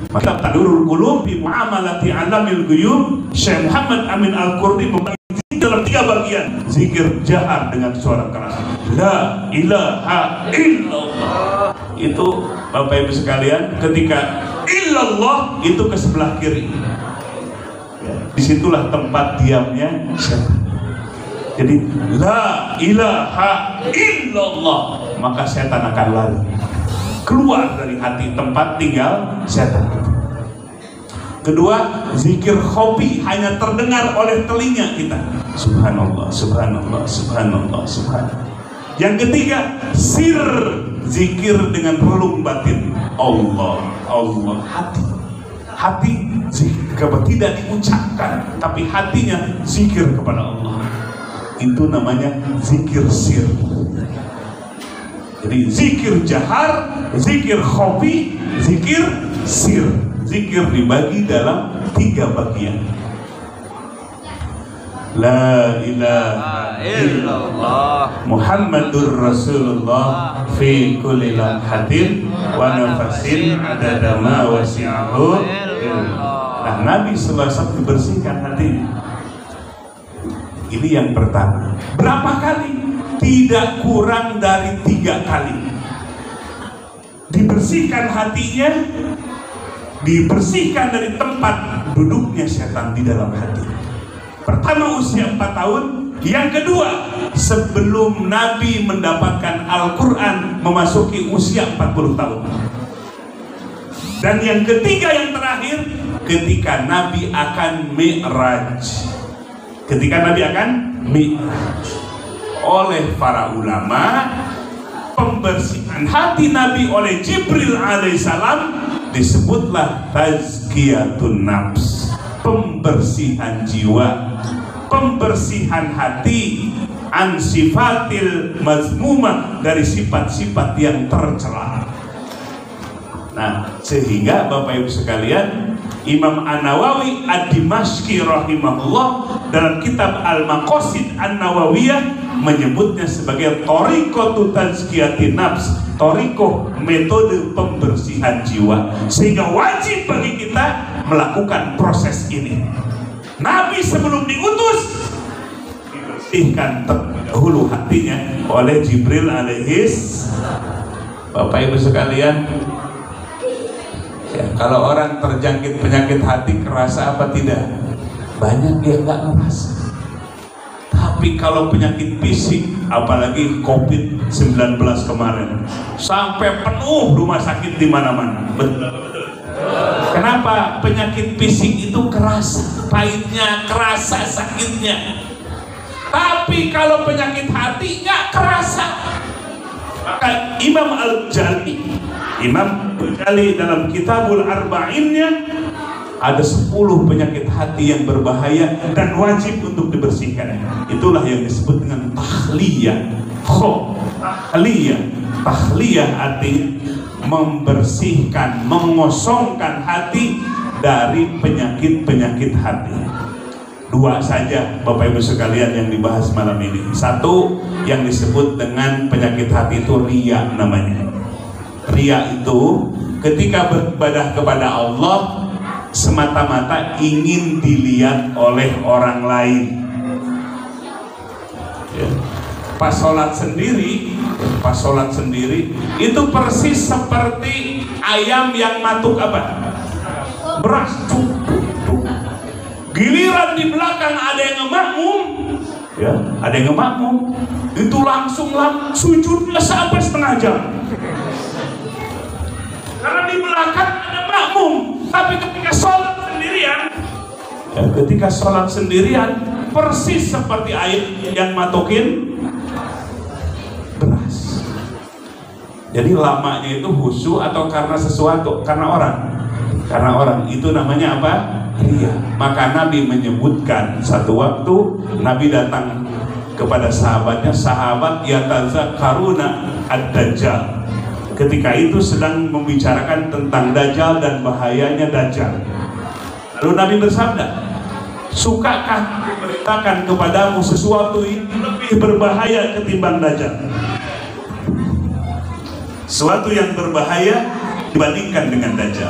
kitab Tadurul Qulub bi Muamalati Alamil Ghuyub, Syekh Muhammad Amin Al-Qurdi membagi dalam 3 bagian. Zikir jahar dengan suara keras, la ilaha illallah. Itu Bapak Ibu sekalian, ketika illallah itu ke sebelah kiri, disitulah tempat diamnya setan. Jadi la ilaha illallah, maka setan akan lari keluar dari hati, tempat tinggal setan. Kedua, zikir khofi hanya terdengar oleh telinga kita. Subhanallah, subhanallah, subhanallah, subhanallah. Yang ketiga, sir, zikir dengan relung batin. Allah, Allah, hati zikir, tidak diucapkan, tapi hatinya zikir kepada Allah. Itu namanya zikir sir. Jadi zikir jahar, zikir khofi, zikir sir. Zikir dibagi dalam 3 bagian. La ilaha illallah Muhammadur Rasulullah fi kulli lamhatin wa nafasin adada ma wasi'ahu. Nah, Nabi sallallahu alaihi wasallam dibersihkan hatinya. Ini yang pertama. Berapa kali? Tidak kurang dari 3 kali. Dibersihkan hatinya, dibersihkan dari tempat duduknya setan di dalam hati. Pertama usia 4 tahun, yang kedua sebelum Nabi mendapatkan Al-Quran memasuki usia 40 tahun, dan yang ketiga yang terakhir ketika Nabi akan Mi'raj. Ketika Nabi akan Mi'raj, oleh para ulama, pembersihan hati Nabi oleh Jibril alaihissalam disebutlah tazkiyatun nafs, pembersihan jiwa, pembersihan hati, an sifatil mazmumah, dari sifat-sifat yang tercela. Nah, sehingga Bapak Ibu sekalian, Imam An-Nawawi Ad-Dimashqi rahimahullah dalam kitab Al-Maqasid An-Nawawiyah menyebutnya sebagai thariqatu tazkiyatin nafs, thariqah metode pembersihan jiwa, sehingga wajib bagi kita melakukan proses ini. Nabi sebelum diutus dibersihkan terdahulu hatinya oleh Jibril alaihis. Bapak Ibu sekalian, ya, kalau orang terjangkit penyakit hati kerasa apa tidak? Banyak dia nggak ngerasa. Tapi kalau penyakit fisik, apalagi COVID-19 kemarin, sampai penuh rumah sakit di mana-mana. Betul. Kenapa? Penyakit fisik itu kerasa pahitnya, kerasa sakitnya. Tapi kalau penyakit hati nggak kerasa. Maka Imam Al-Ghazali dalam Kitabul Arba'innya ada 10 penyakit hati yang berbahaya dan wajib untuk dibersihkan. Itulah yang disebut dengan tahliyah. Tahliyah artinya membersihkan, mengosongkan hati dari penyakit-penyakit hati. 2 saja Bapak Ibu sekalian yang dibahas malam ini. 1 yang disebut dengan penyakit hati itu riya namanya. Riya itu ketika beribadah kepada Allah semata-mata ingin dilihat oleh orang lain. Ya. Pas sholat sendiri itu persis seperti ayam yang matuk apa? Beras. Giliran di belakang ada yang ngemakmum, ya, ada yang ngemakmum, itu langsung sujudnya sampai setengah jam. Karena di belakang ada makmum. Tapi ketika sholat sendirian, persis seperti air yang matokin beras. Jadi lamanya itu khusyuk atau karena sesuatu? Karena orang itu namanya apa? Riya. Maka Nabi menyebutkan satu waktu Nabi datang kepada sahabatnya, sahabat yatazakkaruna ad-dajjal. Ketika itu sedang membicarakan tentang Dajjal dan bahayanya Dajjal. Lalu Nabi bersabda, sukakah diberitakan kepadamu sesuatu yang lebih berbahaya ketimbang Dajjal? Sesuatu yang berbahaya dibandingkan dengan Dajjal.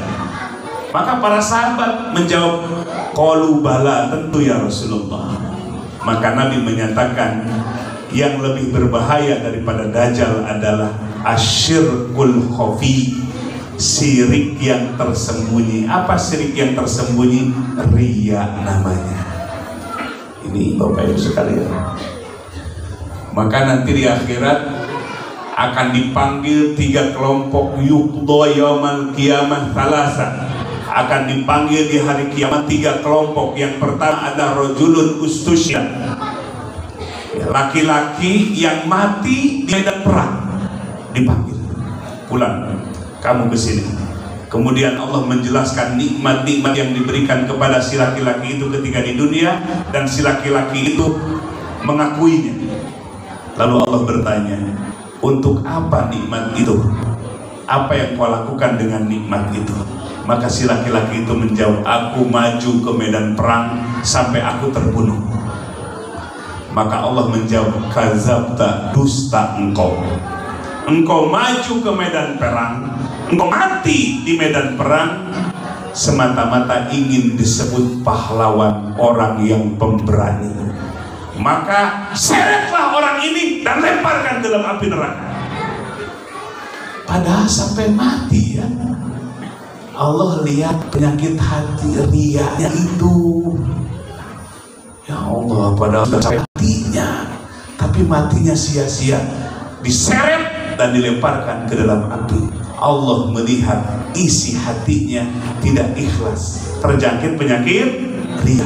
Maka para sahabat menjawab, qalu bala, tentu ya Rasulullah. Maka Nabi menyatakan yang lebih berbahaya daripada Dajjal adalah asyirkul khafi, syirik yang tersembunyi. Apa syirik yang tersembunyi? Riya namanya. Ini Bapak Ibu sekalian. Maka nanti di akhirat akan dipanggil 3 kelompok, yuqda yaumal qiyamah thalatha. Akan dipanggil di hari kiamat 3 kelompok. Yang pertama ada rajulun ustusya, laki-laki yang mati di medan perang, dipanggil, pulang kamu ke sini. Kemudian Allah menjelaskan nikmat-nikmat yang diberikan kepada si laki-laki itu ketika di dunia, dan si laki-laki itu mengakuinya. Lalu Allah bertanya, untuk apa nikmat itu? Apa yang kau lakukan dengan nikmat itu? Maka si laki-laki itu menjawab, aku maju ke medan perang sampai aku terbunuh. Maka Allah menjawab, kadzabta, dusta engkau. Engkau maju ke medan perang, engkau mati di medan perang semata-mata ingin disebut pahlawan, orang yang pemberani. Maka seretlah orang ini dan lemparkan ke dalam api neraka. Padahal sampai mati ya. Allah lihat penyakit hati riyanya itu. Ya Allah, padahal sampai matinya, tapi matinya sia-sia, diseret dan dilemparkan ke dalam api. Allah melihat isi hatinya tidak ikhlas, terjangkit penyakit riya.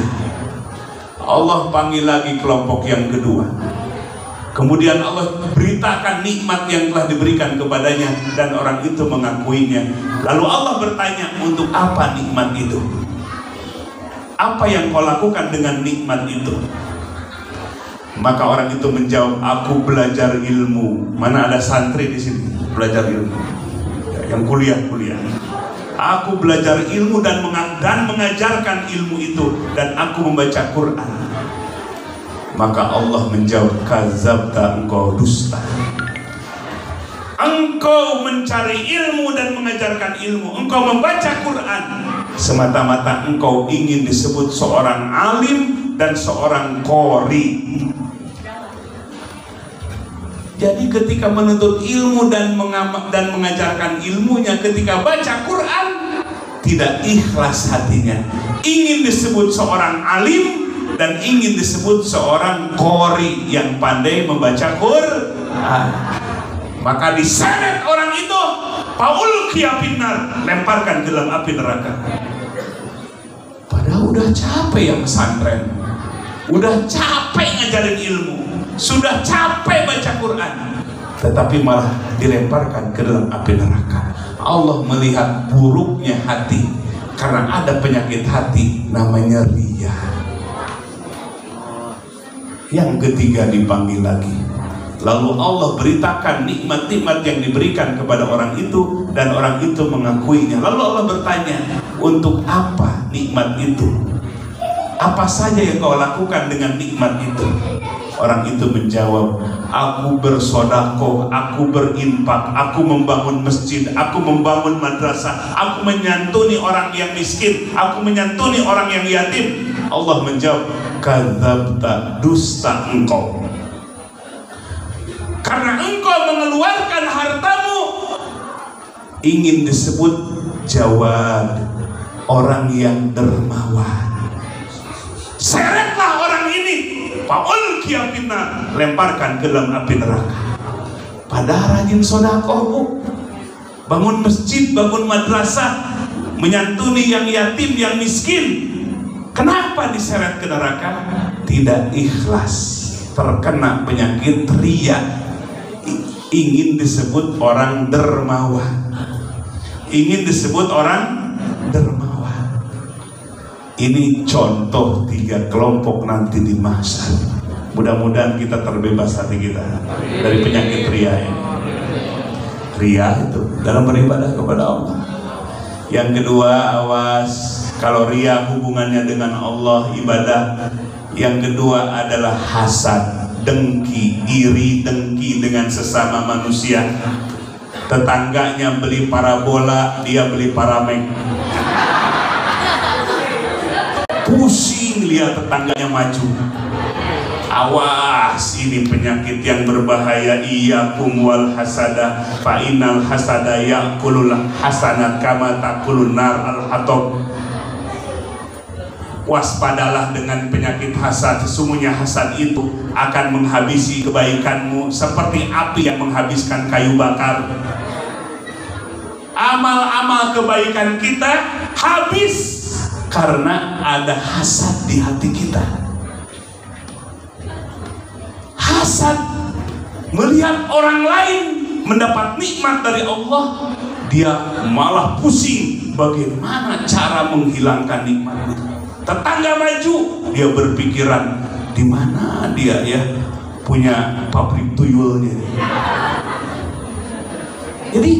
Allah panggil lagi kelompok yang kedua. Kemudian Allah beritakan nikmat yang telah diberikan kepadanya dan orang itu mengakuinya. Lalu Allah bertanya, untuk apa nikmat itu? Apa yang kau lakukan dengan nikmat itu? Maka orang itu menjawab, aku belajar ilmu. Mana ada santri di sini belajar ilmu? Yang kuliah. Aku belajar ilmu dan mengajarkan ilmu itu, dan aku membaca Quran. Maka Allah menjawab, kadzabta, engkau dusta. Engkau mencari ilmu dan mengajarkan ilmu, engkau membaca Quran, semata-mata engkau ingin disebut seorang alim dan seorang qori. Jadi ketika menuntut ilmu dan mengajarkan ilmunya, ketika baca Quran tidak ikhlas hatinya, ingin disebut seorang alim dan ingin disebut seorang qori yang pandai membaca Quran. Maka diseret orang itu, faulqiya finnar, lemparkan ke dalam api neraka. Padahal udah capek yang pesantren, udah capek ngajarin ilmu, sudah capek baca Quran, tetapi malah dilemparkan ke dalam api neraka. Allah melihat buruknya hati, karena ada penyakit hati namanya riya. Yang ketiga dipanggil lagi. Lalu Allah beritakan nikmat-nikmat yang diberikan kepada orang itu, dan orang itu mengakuinya. Lalu Allah bertanya, untuk apa nikmat itu? Apa saja yang kau lakukan dengan nikmat itu? Orang itu menjawab, aku bersodakoh, aku berinfak, aku membangun masjid, aku membangun madrasah, aku menyantuni orang yang miskin, aku menyantuni orang yang yatim. Allah menjawab, kadzabta, dusta engkau. Karena engkau mengeluarkan hartamu ingin disebut jawad, orang yang dermawan. Seretlah orang ini, faulqiya finnar, lemparkan ke dalam api neraka. Padahal rajin sedekah, bangun masjid, bangun madrasah, menyantuni yang yatim, yang miskin. Kenapa diseret ke neraka? Tidak ikhlas, terkena penyakit riya, ingin disebut orang dermawan, ingin disebut orang dermawan. Ini contoh 3 kelompok nanti di mahsyar. Mudah-mudahan kita terbebas hati kita dari penyakit riya ini. Riya itu dalam beribadah kepada Allah. Yang kedua, awas kalau riya hubungannya dengan Allah, ibadah. Yang kedua adalah hasad, dengki, iri, dengki dengan sesama manusia. Tetangganya beli parabola, dia beli paramek. Pusing lihat tetangganya maju. Awas, ini penyakit yang berbahaya. Iyyakum wal hasada, fa innal hasada ya'kulul hasanat kama ta'kulun nar al-hatab. Waspadalah dengan penyakit hasad. Sesungguhnya hasad itu akan menghabisi kebaikanmu seperti api yang menghabiskan kayu bakar. Amal-amal kebaikan kita habis karena ada hasad di hati kita. Hasad, melihat orang lain mendapat nikmat dari Allah, dia malah pusing bagaimana cara menghilangkan nikmat itu. Tetangga maju, dia berpikiran di mana dia ya punya pabrik tuyulnya. Jadi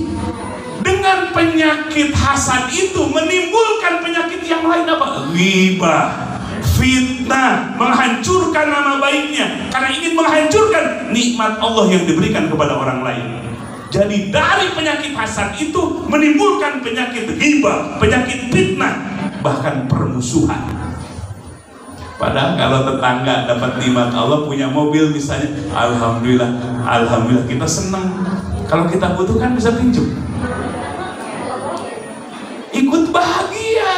dengan penyakit hasad itu menimbulkan penyakit yang lain, apa? Ghibah, fitnah, menghancurkan nama baiknya karena ingin menghancurkan nikmat Allah yang diberikan kepada orang lain. Jadi dari penyakit hasad itu menimbulkan penyakit ghibah, penyakit fitnah, bahkan permusuhan. Padahal kalau tetangga dapat nikmat Allah, punya mobil misalnya, alhamdulillah, alhamdulillah, kita senang. Kalau kita butuhkan bisa pinjam, ikut bahagia.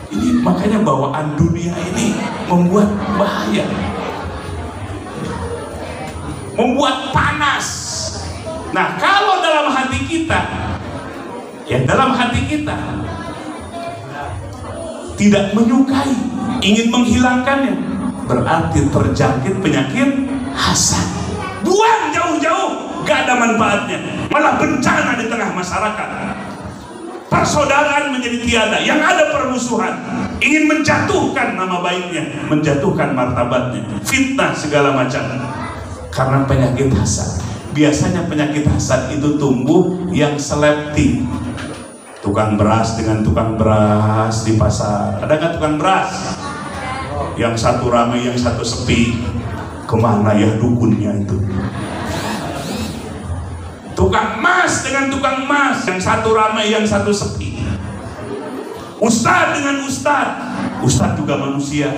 Ini makanya bawaan dunia ini membuat bahaya, membuat panas. Nah, kalau dalam hati kita, ya dalam hati kita tidak menyukai, ingin menghilangkannya, berarti terjangkit penyakit hasad. Buang jauh-jauh, gak ada manfaatnya, malah bencana di tengah masyarakat. Persaudaraan menjadi tiada, yang ada permusuhan, ingin menjatuhkan nama baiknya, menjatuhkan martabatnya, fitnah segala macam karena penyakit hasad. Biasanya penyakit hasad itu tumbuh yang selektif. Tukang beras dengan tukang beras di pasar, ada nggak tukang beras? Yang satu ramai, yang satu sepi. Kemana ya dukunnya itu? Tukang emas dengan tukang emas, yang satu ramai, yang satu sepi. Ustadz dengan ustadz, ustadz juga manusia.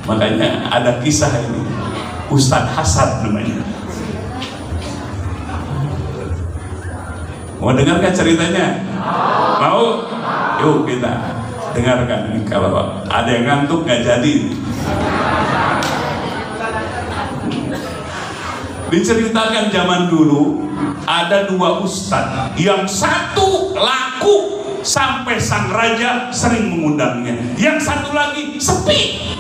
Makanya ada kisah ini, Ustadz Hasad namanya. Mau dengarkan ceritanya? Mau? Yuk kita dengarkan. Kalau ada yang ngantuk nggak jadi. Diceritakan zaman dulu ada 2 ustadz, yang satu laku sampai sang raja sering mengundangnya, yang satu lagi sepi,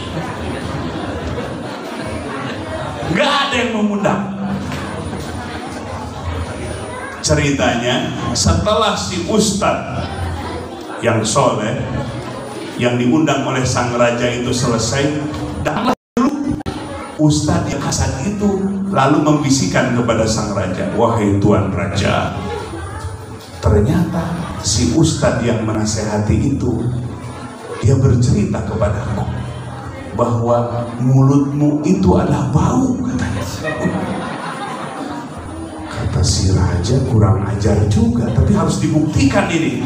nggak ada yang mengundang. Ceritanya setelah si ustadz yang soleh yang diundang oleh sang raja itu selesai, datanglah dulu ustadz yang hasad itu, lalu membisikkan kepada sang raja, wahai tuan raja, ternyata si ustadz yang menasehati itu, dia bercerita kepadaku bahwa mulutmu itu adalah bau, katanya. Kata si raja, kurang ajar juga, tapi harus dibuktikan ini.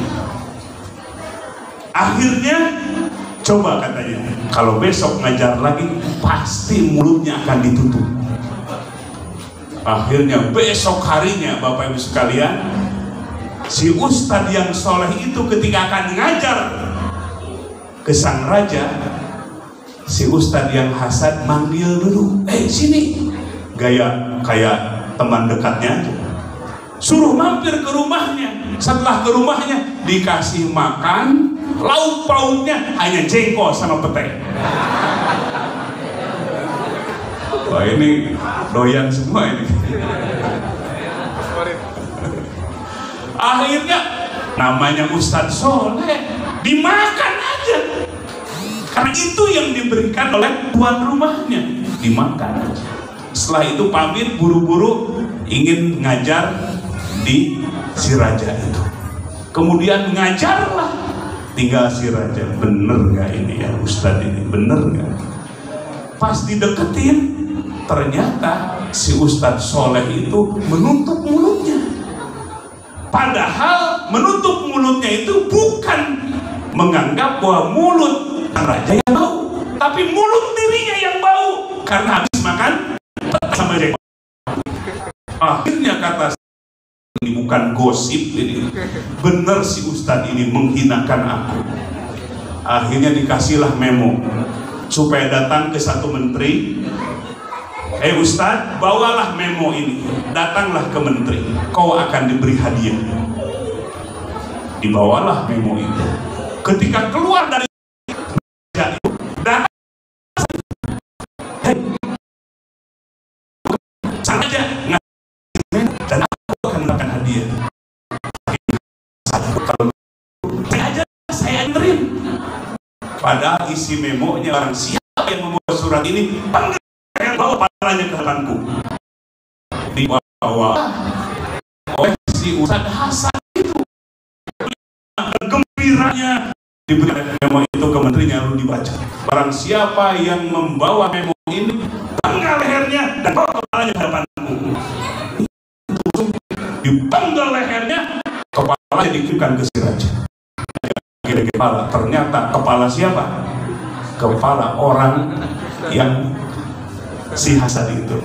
Akhirnya coba, katanya, kalau besok ngajar lagi pasti mulutnya akan ditutup. Akhirnya besok harinya, Bapak Ibu sekalian, si ustadz yang soleh itu ketika akan ngajar ke sang raja, si ustadz yang hasad manggil dulu, sini, gaya kayak teman dekatnya aja. suruh mampir ke rumahnya. Setelah ke rumahnya dikasih makan, lauk pauknya hanya jengkol sama pete. Wah, ini doyan semua ini. Akhirnya namanya Ustadz Soleh dimakan aja, karena itu yang diberikan oleh tuan rumahnya, dimakan aja. Setelah itu pamit buru-buru ingin ngajar di si raja itu. Kemudian ngajarlah, tinggal si raja, bener nggak ini ya Ustadz ini, bener nggak? Pas dideketin, ternyata si Ustadz Soleh itu menutup mulutnya. Padahal menutup mulutnya itu bukan menganggap bahwa mulut raja yang bau, tapi mulut dirinya yang bau karena habis makan sama jengkol. Akhirnya kata, ini bukan gosip ini, bener si Ustadz ini menghinakan aku. Akhirnya dikasihlah memo supaya datang ke satu menteri. Ustadz, bawalah memo ini, datanglah ke menteri, kau akan diberi hadiah. Dibawalah memo itu. Ketika keluar dari meja itu, datang saja dan aku akan mendapatkan hadiah. Saya anterin. Padahal isi memonya, orang siapa yang membawa surat ini, panggil yang bawa palanya ke hadapanku. Dibawa oleh si Ustadz Hasan itu. Gembiranya diberi memo itu ke menterinya, lalu dibaca. Barang siapa yang membawa memo ini, penggal lehernya dan bawa kepalanya ke hadapanku. Dipenggal lehernya, kepalanya dikirimkan ke si raja. Kepala, ternyata kepala siapa? Kepala orang yang si hasad itu.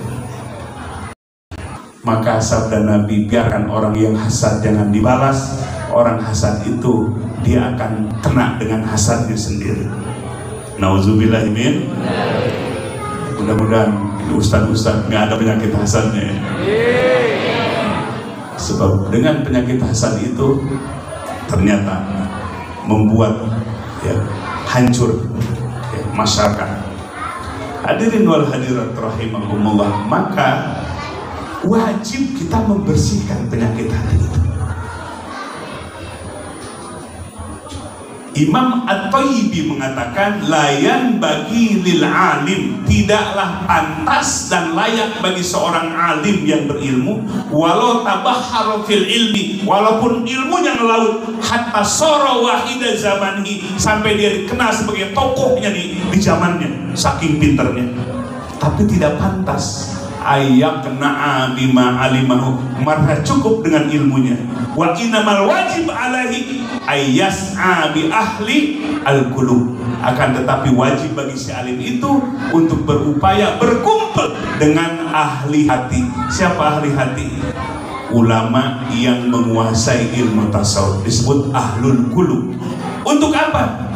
Maka sabda Nabi, biarkan orang yang hasad jangan dibalas. Orang hasad itu dia akan kena dengan hasadnya sendiri. Nauzubillah min. Mudah-mudahan ustaz-ustaz nggak ada penyakit hasadnya ya. Sebab dengan penyakit hasad itu ternyata membuat ya, hancur ya, masyarakat. Hadirin wal hadirat rahimakumullah, maka wajib kita membersihkan penyakit hati itu. Imam At-Thayyibi mengatakan, layan bagi lil alim, tidaklah pantas dan layak bagi seorang alim yang berilmu, walau tabahhara fil ilmi, walaupun ilmunya melaut, hatta sara wahida zamanihi, sampai dia dikenal sebagai tokohnya di zamannya, saking pinternya, tapi tidak pantas ayyaqna'a bima alimahu, marah cukup dengan ilmunya. Wa innamal wajib alaihi ayyas'a bi ahli al-qulub, akan tetapi wajib bagi si alim itu untuk berupaya berkumpul dengan ahli hati. Siapa ahli hati? Ulama yang menguasai ilmu tasawuf, disebut ahlul qulub. Untuk apa?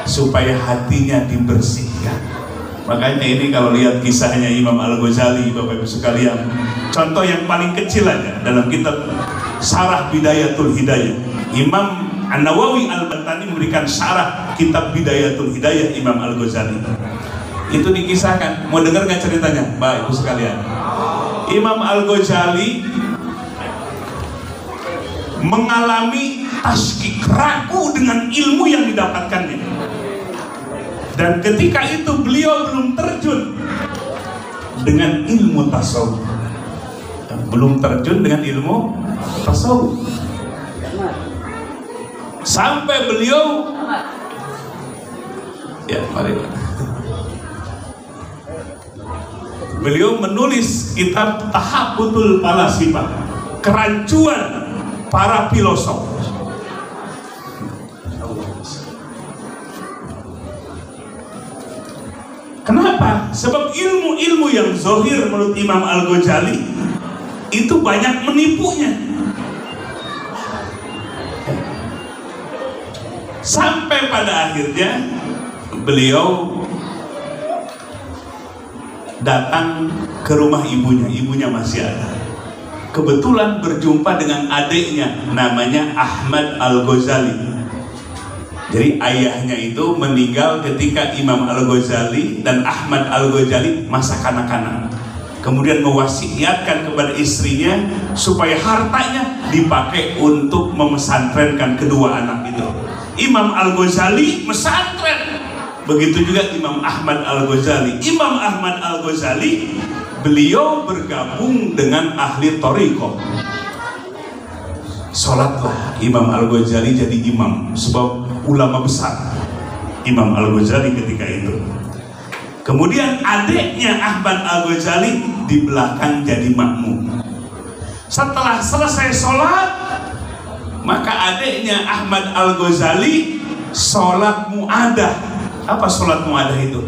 Supaya hatinya dibersihkan. Makanya ini kalau lihat kisahnya Imam Al-Ghazali, Bapak Ibu sekalian, contoh yang paling kecil aja dalam kitab Syarah Bidayatul Hidayah, Imam An-Nawawi Al-Bantani memberikan syarah kitab Bidayatul Hidayah Imam Al-Ghazali. Itu dikisahkan, mau dengar nggak ceritanya, Bapak Ibu sekalian? Imam Al-Ghazali mengalami tasykik, ragu dengan ilmu yang didapatkannya. Dan ketika itu beliau belum terjun dengan ilmu tasawuf, belum terjun dengan ilmu tasawuf, sampai beliau ya mari beliau menulis kitab Tahabbutul Falasifah, kerancuan para filosof. Kenapa? Sebab ilmu-ilmu yang zahir menurut Imam Al-Ghazali itu banyak menipunya. Sampai pada akhirnya beliau datang ke rumah ibunya masih ada. kebetulan berjumpa dengan adiknya namanya Ahmad Al-Ghazali. Jadi ayahnya itu meninggal ketika Imam Al-Ghazali dan Ahmad Al-Ghazali masa kanak-kanak. Kemudian mewasiatkan kepada istrinya supaya hartanya dipakai untuk memesantrenkan kedua anak itu. Imam Al-Ghazali mesantren. Begitu juga Imam Ahmad Al-Ghazali. Imam Ahmad Al-Ghazali beliau bergabung dengan ahli thariqah. Sholatlah Imam Al-Ghazali jadi imam, sebab ulama besar Imam Al-Ghazali ketika itu. Kemudian adiknya Ahmad Al-Ghazali di belakang jadi makmum. Setelah selesai sholat, maka adiknya Ahmad Al-Ghazali sholat mu'adah. Apa sholat mu'adah itu?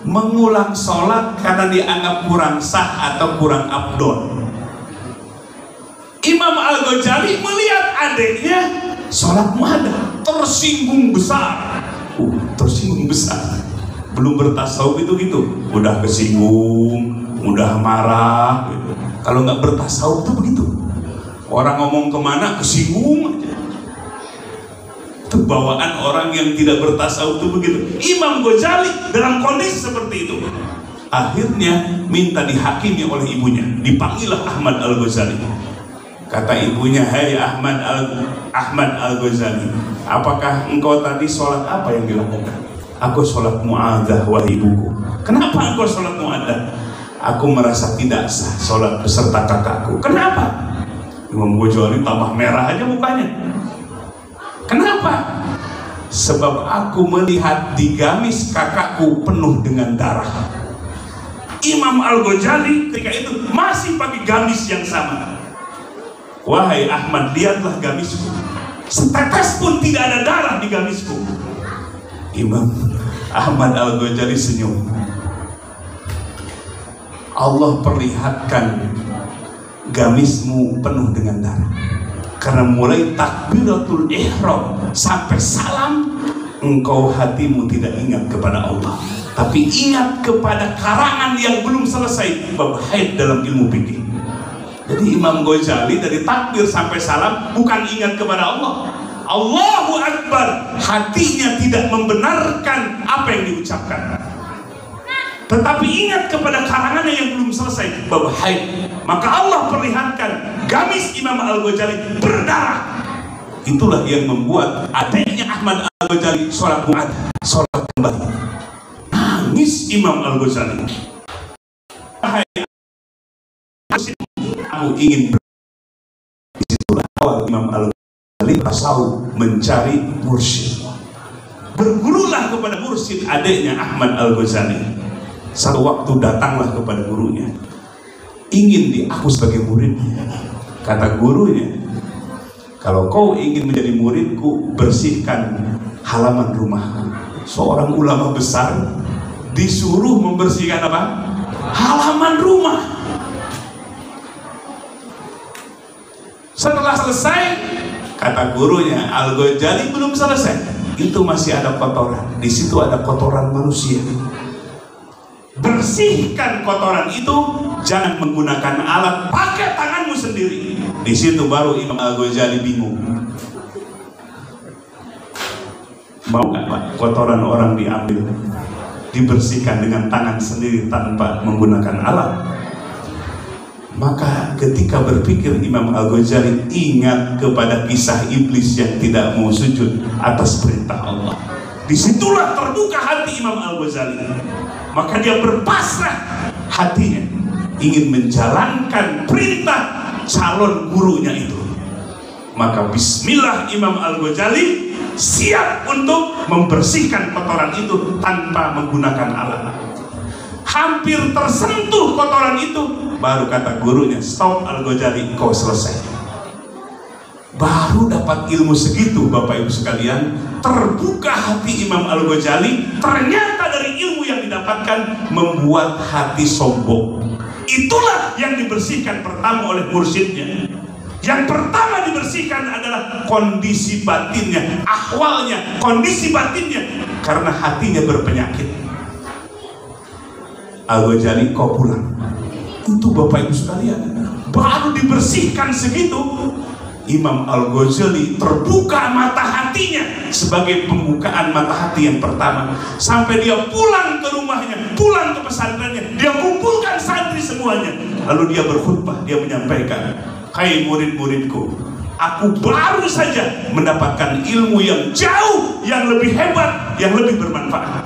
Mengulang sholat karena dianggap kurang sah atau kurang afdol. Imam Al-Ghazali melihat adiknya sholat mu'adah, tersinggung besar. Tersinggung besar. Belum bertasawuf itu gitu, udah kesinggung, udah marah gitu. Kalau nggak bertasawuf itu begitu, orang ngomong kemana kesinggung aja. Itu bawaan orang yang tidak bertasawuf itu begitu. Imam Ghazali dalam kondisi seperti itu akhirnya minta dihakimi oleh ibunya. Dipanggillah Ahmad Al-Ghazali. Kata ibunya, "Hai Ahmad Al-Ghazali, apakah engkau tadi sholat apa yang dilakukan?" "Aku sholat mu'adah, wahai ibuku." "Kenapa engkau sholat mu'adah?" "Aku merasa tidak sah sholat beserta kakakku." "Kenapa?" Imam Ghazali tambah merah aja mukanya. "Kenapa?" "Sebab aku melihat di gamis kakakku penuh dengan darah." Imam Al-Ghazali ketika itu masih pakai gamis yang sama. "Wahai Ahmad, lihatlah gamisku, setetes pun tidak ada darah di gamisku." Imam Ahmad Al-Ghazali senyum. "Allah perlihatkan gamismu penuh dengan darah karena mulai takbiratul ihram sampai salam engkau hatimu tidak ingat kepada Allah, tapi ingat kepada karangan yang belum selesai bab haid dalam ilmu fikih." Jadi Imam Ghazali dari takbir sampai salam bukan ingat kepada Allah, Allahu Akbar, hatinya tidak membenarkan apa yang diucapkan, tetapi ingat kepada karangannya yang belum selesai bab haid. Maka Allah perlihatkan gamis Imam Al-Ghazali berdarah. Itulah yang membuat adiknya Ahmad Al-Ghazali sholat mu'adah, sholat kembali. Nangis Imam Al-Ghazali. Aku ingin disitulah awal Imam Al-Ghazali tasawuf, mencari mursyid. Bergurulah kepada mursyid adiknya Ahmad Al-Ghazali. Satu waktu datanglah kepada gurunya, ingin diaku sebagai muridnya. Kata gurunya, "Kalau kau ingin menjadi muridku, bersihkan halaman rumahku." Seorang ulama besar disuruh membersihkan apa? Halaman rumah. Setelah selesai, kata gurunya, Al-Ghazali belum selesai. Itu masih ada kotoran. Di situ ada kotoran manusia. Bersihkan kotoran itu, jangan menggunakan alat, pakai tanganmu sendiri. Di situ baru Imam Al-Ghazali bingung. Mau nggak Pak kotoran orang diambil, dibersihkan dengan tangan sendiri tanpa menggunakan alat? Maka ketika berpikir Imam Al-Ghazali ingat kepada kisah iblis yang tidak mau sujud atas perintah Allah. Disitulah terbuka hati Imam Al-Ghazali. Maka dia berpasrah hatinya, ingin menjalankan perintah calon gurunya itu. Maka bismillah Imam Al-Ghazali siap untuk membersihkan kotoran itu tanpa menggunakan alat. Hampir tersentuh kotoran itu, baru kata gurunya, "Stop Al-Ghazali, kau selesai." Baru dapat ilmu segitu Bapak Ibu sekalian, terbuka hati Imam Al-Ghazali. Ternyata dari ilmu yang didapatkan membuat hati sombong. Itulah yang dibersihkan pertama oleh mursyidnya. Yang pertama dibersihkan adalah kondisi batinnya, ahwalnya, kondisi batinnya, karena hatinya berpenyakit. Al-Ghazali, kau pulang. Itu Bapak Ibu sekalian, baru dibersihkan segitu, Imam Al-Ghazali terbuka mata hatinya sebagai pembukaan mata hati yang pertama. Sampai dia pulang ke rumahnya, pulang ke pesantrennya, dia kumpulkan santri semuanya. Lalu dia berkhutbah, dia menyampaikan, hai murid-muridku, aku baru saja mendapatkan ilmu yang jauh, yang lebih hebat, yang lebih bermanfaat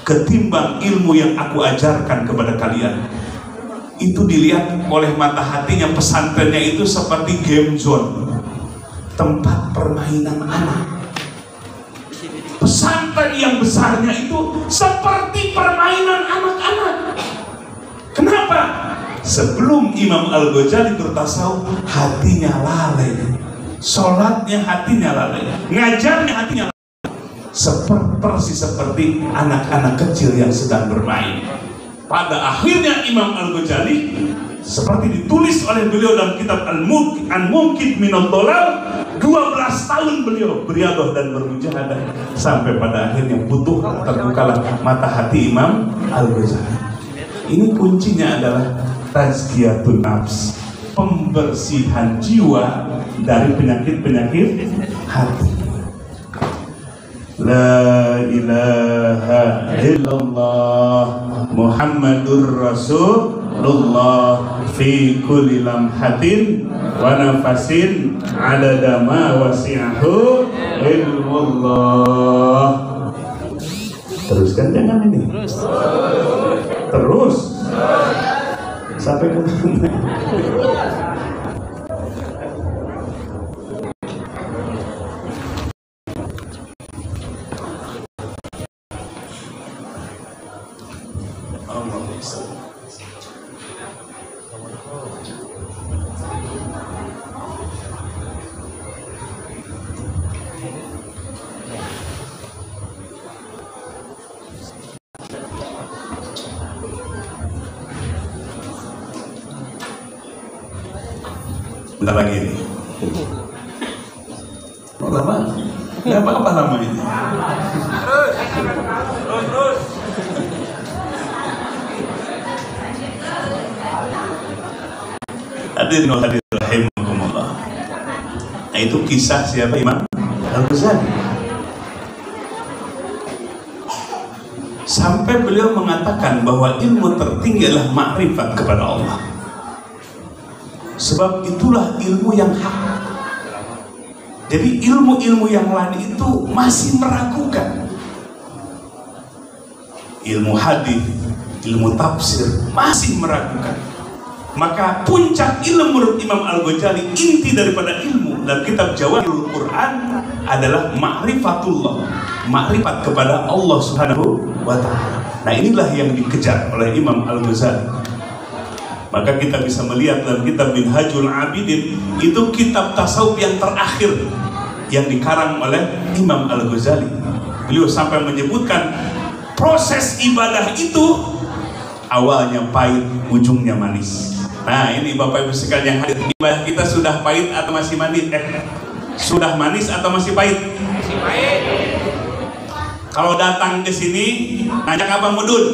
ketimbang ilmu yang aku ajarkan kepada kalian. Itu dilihat oleh mata hatinya, pesantrennya itu seperti game zone, tempat permainan anak. Pesantren yang besarnya itu seperti permainan anak-anak. Kenapa? Sebelum Imam Al-Ghazali bertasawuf, hatinya lalai, sholatnya hatinya lalai, ngajarnya hatinya lalai. Persis seperti anak-anak kecil yang sedang bermain. Pada akhirnya Imam Al-Ghazali, seperti ditulis oleh beliau dalam kitab Al-Mumkid Minad Dhalal, 12 tahun beliau beriadah dan bermujahadah sampai pada akhirnya terbukalah mata hati Imam Al-Ghazali. Ini kuncinya adalah tazkiyatun nafs, pembersihan jiwa dari penyakit-penyakit hati. La ilaha illallah Muhammadur Rasulullah fi kulli lamhatin wa nafasin adada ma wasi'ahu ilmullah. Teruskan, jangan ini. Terus sampai ke mana? Bentar lagi ini. Oh, lama? Ya, apa lama ini? Terus. Hadirin wa hadirin rahimakumullah. Nah, itu kisah siapa? Imam Al-Ghazali. Sampai beliau mengatakan bahwa ilmu tertinggi adalah makrifat kepada Allah. Sebab itulah ilmu yang hak. Jadi ilmu-ilmu yang lain itu masih meragukan. Ilmu hadis, ilmu tafsir masih meragukan. Maka puncak ilmu menurut Imam Al-Ghazali, inti daripada ilmu dalam kitab Jawahirul Quran adalah ma'rifatullah, makrifat kepada Allah Subhanahu wa ta'ala. Nah, inilah yang dikejar oleh Imam Al-Ghazali. Maka kita bisa melihat dalam kitab Minhajul Abidin, itu kitab tasawuf yang terakhir yang dikarang oleh Imam Al-Ghazali. Beliau sampai menyebutkan proses ibadah itu awalnya pahit, ujungnya manis. Nah, ini Bapak Ibu sekalian yang hadir, ibadah kita sudah pahit atau masih manis? Sudah manis atau masih pahit? Masih pahit. Kalau datang ke sini nanya apa Mudun?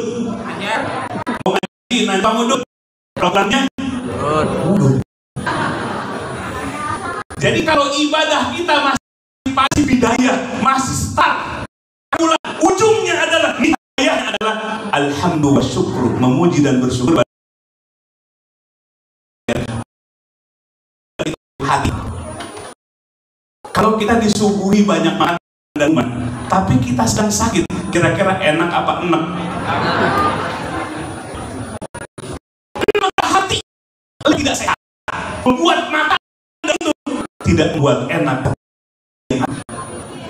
Nanya. Mau ngaji nanya apa Mudun? Programnya Mudun. Jadi kalau ibadah kita masih bidayah, masih start, ujungnya adalah bidayahnya adalah alhamdulillah syukur, memuji dan bersyukur hati. Kalau kita disuguhi banyak makanan dan minuman, tapi kita sedang sakit, kira-kira enak apa enak? Hati tidak sehat, membuat mata itu tidak membuat enak.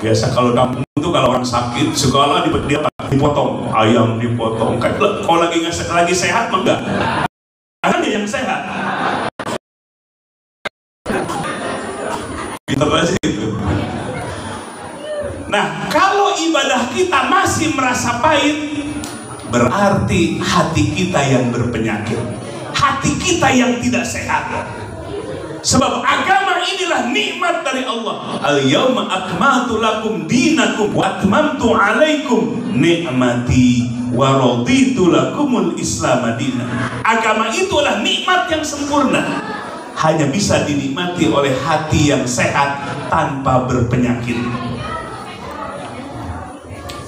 Biasa kalau kampung itu kalau orang sakit segala dia dipotong, ayam dipotong. Kalau lagi sehat mah enggak, karena dia yang sehat. Itu. Nah, kalau ibadah kita masih merasa pahit, berarti hati kita yang berpenyakit, hati kita yang tidak sehat. Sebab agama inilah nikmat dari Allah. Al-yawma akmaltu lakum dinakum wa atmamtu alaikum ni'mati wa raditu lakumul Islam madina. Agama itu adalah nikmat yang sempurna. hanya bisa dinikmati oleh hati yang sehat tanpa berpenyakit.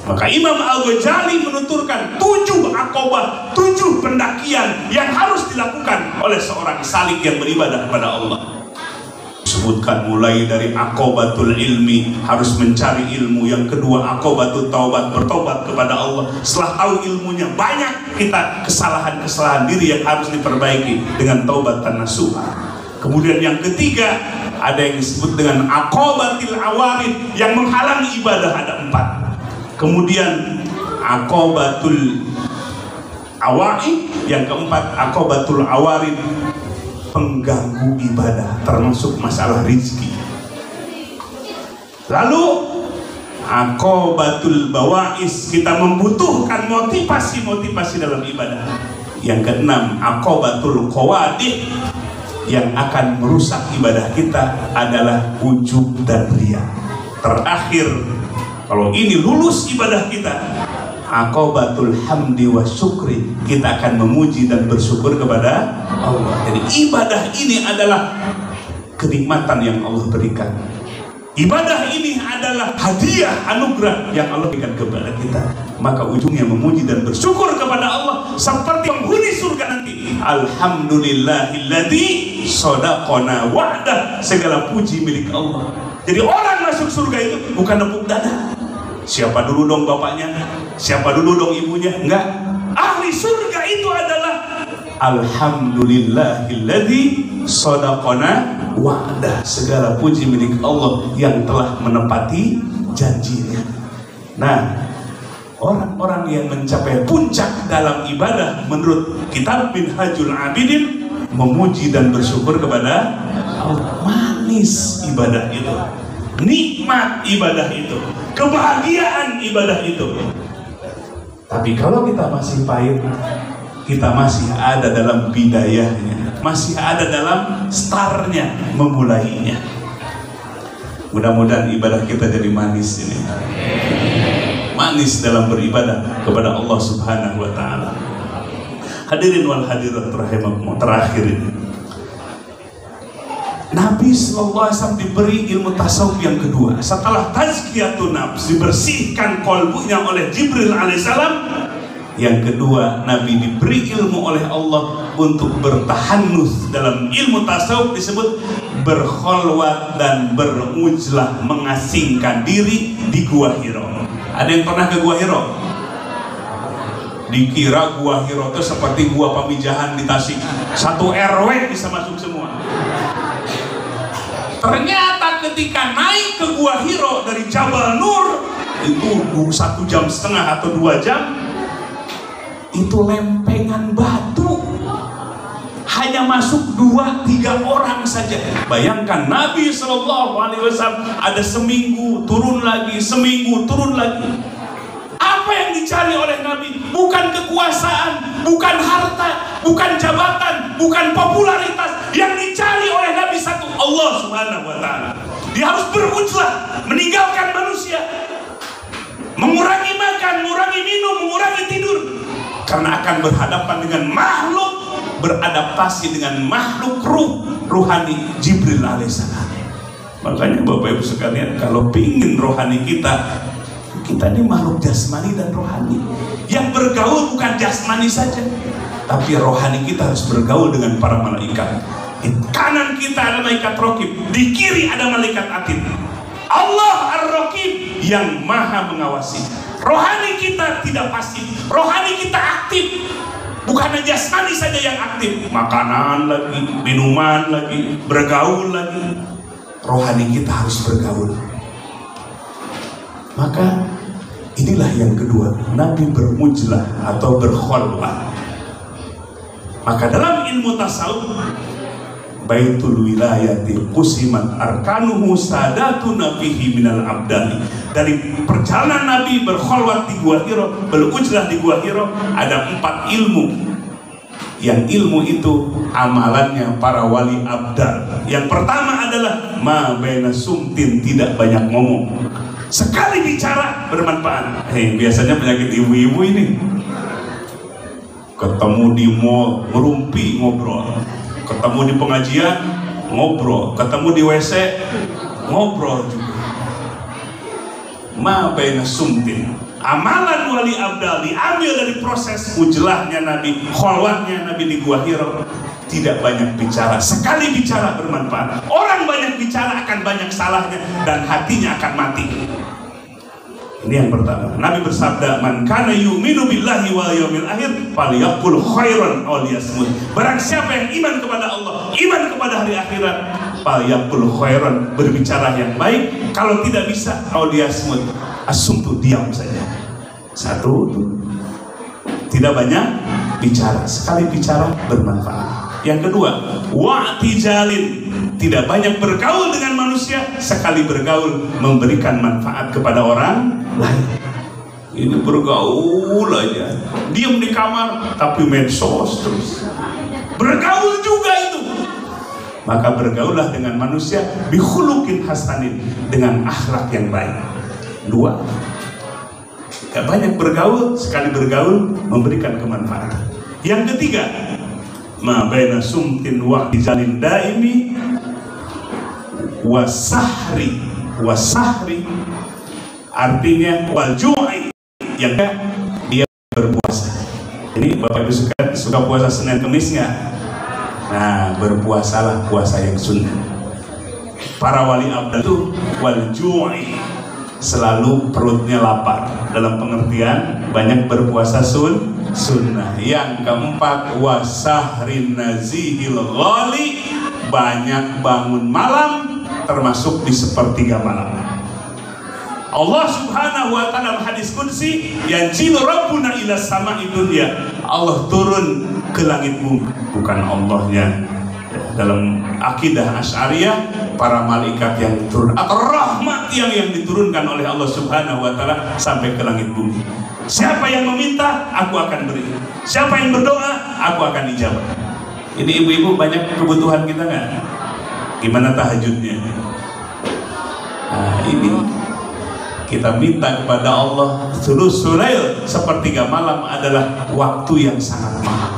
Maka Imam Al-Ghazali menuturkan 7 aqobah, 7 pendakian yang harus dilakukan oleh seorang salik yang beribadah kepada Allah. Sebutkan mulai dari aqobatul ilmi, harus mencari ilmu. Yang kedua aqobatul taubat, bertobat kepada Allah. Setelah tahu ilmunya, banyak kita kesalahan-kesalahan diri yang harus diperbaiki dengan taubat dan nasuh. Kemudian yang ketiga ada yang disebut dengan aqobatil awarid, yang menghalangi ibadah, ada 4. Kemudian aqobatul awaid, yang keempat aqobatul awarid, pengganggu ibadah, termasuk masalah rizki. Lalu aqobatul bawais, kita membutuhkan motivasi-motivasi dalam ibadah. Yang keenam aqobatul qawadih, yang akan merusak ibadah kita adalah ujub dan riya. Terakhir, kalau ini lulus ibadah kita, aqobatul hamdi wa syukri, kita akan memuji dan bersyukur kepada Allah. Jadi ibadah ini adalah kenikmatan yang Allah berikan. Ibadah ini adalah hadiah anugerah yang Allah berikan kepada kita. Maka ujungnya memuji dan bersyukur kepada Allah seperti penghuni surga nanti. Alhamdulillahilladzi shadaqana wa'dah, segala puji milik Allah. Jadi orang masuk surga itu bukan nepuk dada, siapa dulu dong bapaknya, siapa dulu dong ibunya, enggak. Ahli surga itu adalah alhamdulillahilladzi shadaqana wa'dah, segala puji milik Allah yang telah menepati janjinya. Nah, orang-orang yang mencapai puncak dalam ibadah menurut kitab Minhajul Abidin, memuji dan bersyukur kepada Allah. Manis ibadah itu, nikmat ibadah itu, kebahagiaan ibadah itu. Tapi kalau kita masih pahit, kita masih ada dalam bidayahnya, masih ada dalam startnya, memulainya. Mudah-mudahan ibadah kita jadi manis ini, manis dalam beribadah kepada Allah Subhanahu wa Ta'ala. Hadirin wal hadirat rahimakumullah, terakhir ini, Nabi SAW diberi ilmu tasawuf yang kedua. Setelah tazkiyatun nafs, dibersihkan kolbunya oleh Jibril alaihissalam, yang kedua Nabi diberi ilmu oleh Allah untuk bertahanus. Dalam ilmu tasawuf disebut berkholwat dan berujlah, mengasingkan diri di Gua Hiro. Ada yang pernah ke Gua Hiro? Dikira Gua Hiro itu seperti gua Pamijahan di Tasik, 1 RW bisa masuk semua. Ternyata ketika naik ke Gua Hiro dari Jabal Nur, itu 1,5 jam atau 2 jam, itu lempengan batu, hanya masuk 2-3 orang saja. Bayangkan Nabi SAW ada seminggu turun lagi, seminggu turun lagi. Apa yang dicari oleh Nabi? Bukan kekuasaan, bukan harta, bukan jabatan, bukan popularitas. Yang dicari oleh Nabi satu, Allah Subhanahu wa Ta'ala. Dia harus berujlah, meninggalkan manusia, mengurangi makan, mengurangi minum, mengurangi tidur, karena akan berhadapan dengan makhluk, beradaptasi dengan makhluk ruhani Jibril alaihissalam. Makanya Bapak Ibu sekalian, kalau pingin rohani kita ini makhluk jasmani dan rohani. Yang bergaul bukan jasmani saja, tapi rohani kita harus bergaul dengan para malaikat. Di kanan kita ada malaikat Raqib, di kiri ada malaikat Atid. Allah Ar-Raqib yang maha mengawasi. Rohani kita tidak pasif, rohani kita aktif. Bukan jasmani saja yang aktif, makanan lagi, minuman lagi, bergaul lagi. Rohani kita harus bergaul. Maka inilah yang kedua, Nabi bermujlah atau berkholwah. Maka dalam ilmu tasawuf, Baitul Wilayati qusimat arkanuhu sadatuna fihi minal abdani. Dari perjalanan Nabi berkholwat di Gua Hiro, berujlah di Gua Hiro, ada 4 ilmu. Yang ilmu itu amalannya para wali abdal. Yang pertama adalah ma baina sumtin, tidak banyak ngomong. Sekali bicara bermanfaat. Biasanya penyakit ibu-ibu ini, ketemu di mall merumpi ngobrol, ketemu di pengajian ngobrol, ketemu di WC ngobrol juga. Ma baina sumtin, amalan wali abdal diambil dari proses ujlahnya Nabi, khalwatnya Nabi di Gua Hira. Tidak banyak bicara, sekali bicara bermanfaat. Orang banyak bicara akan banyak salahnya dan hatinya akan mati. Ini yang pertama. Nabi bersabda, "Man kana yu'minu billahi wal yawmil akhir falyaqul khairan aw liyasmut." Barang siapa yang iman kepada Allah, iman kepada hari akhirat, falyaqul khairan, berbicara yang baik. Kalau tidak bisa, aw liyasmut, asumtu, diam saja. Satu, tidak banyak bicara, sekali bicara bermanfaat. Yang kedua, wa'tijalin, tidak banyak bergaul dengan manusia, sekali bergaul memberikan manfaat kepada orang lain. Ini bergaul aja, diam di kamar tapi medsos terus. Bergaul juga itu. Maka bergaullah dengan manusia bikhuluqin hasanin, dengan akhlak yang baik. Dua, gak banyak bergaul, sekali bergaul memberikan kemanfaatan. Yang ketiga, ma baina sumtin wa ijalin daimi wasahri, artinya wal ju'i, yang dia berpuasa. Ini Bapak Ibu suka puasa Senin Kemis nggak? Nah, berpuasalah puasa yang sunnah. Para wali abdal itu wal ju'i, selalu perutnya lapar, dalam pengertian banyak berpuasa sunnah. Yang keempat, wasahrin nazihil ghali, banyak bangun malam, termasuk di sepertiga malam. Allah Subhanahu wa ta'ala hadis qudsi, yanzilu rabbuna ila sama'i dunya, Allah turun ke langit bumi, bukan Allahnya. Dalam akidah Asy'ariyah, para malaikat yang turun atau rahmat yang diturunkan oleh Allah Subhanahu wa ta'ala sampai ke langit bumi. Siapa yang meminta, aku akan beri. Siapa yang berdoa, aku akan ijabah. Ini ibu-ibu banyak kebutuhan kita nggak? Gimana tahajudnya? Nah, ini kita minta kepada Allah. Thulutsul lail, sepertiga malam, adalah waktu yang sangat mahal,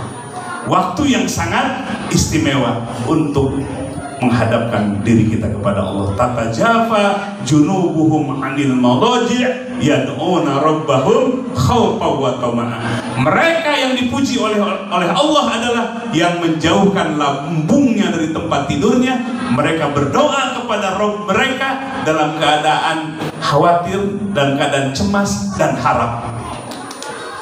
waktu yang sangat istimewa untuk menghadapkan diri kita kepada Allah. Tatajafa junubuhum 'anil madaji' yad'una rabbahum khaufan wa tama'an. Mereka yang dipuji oleh Allah adalah yang menjauhkan lambungnya dari tempat tidurnya. Mereka berdoa kepada Rabb mereka dalam keadaan khawatir dan keadaan cemas dan harap.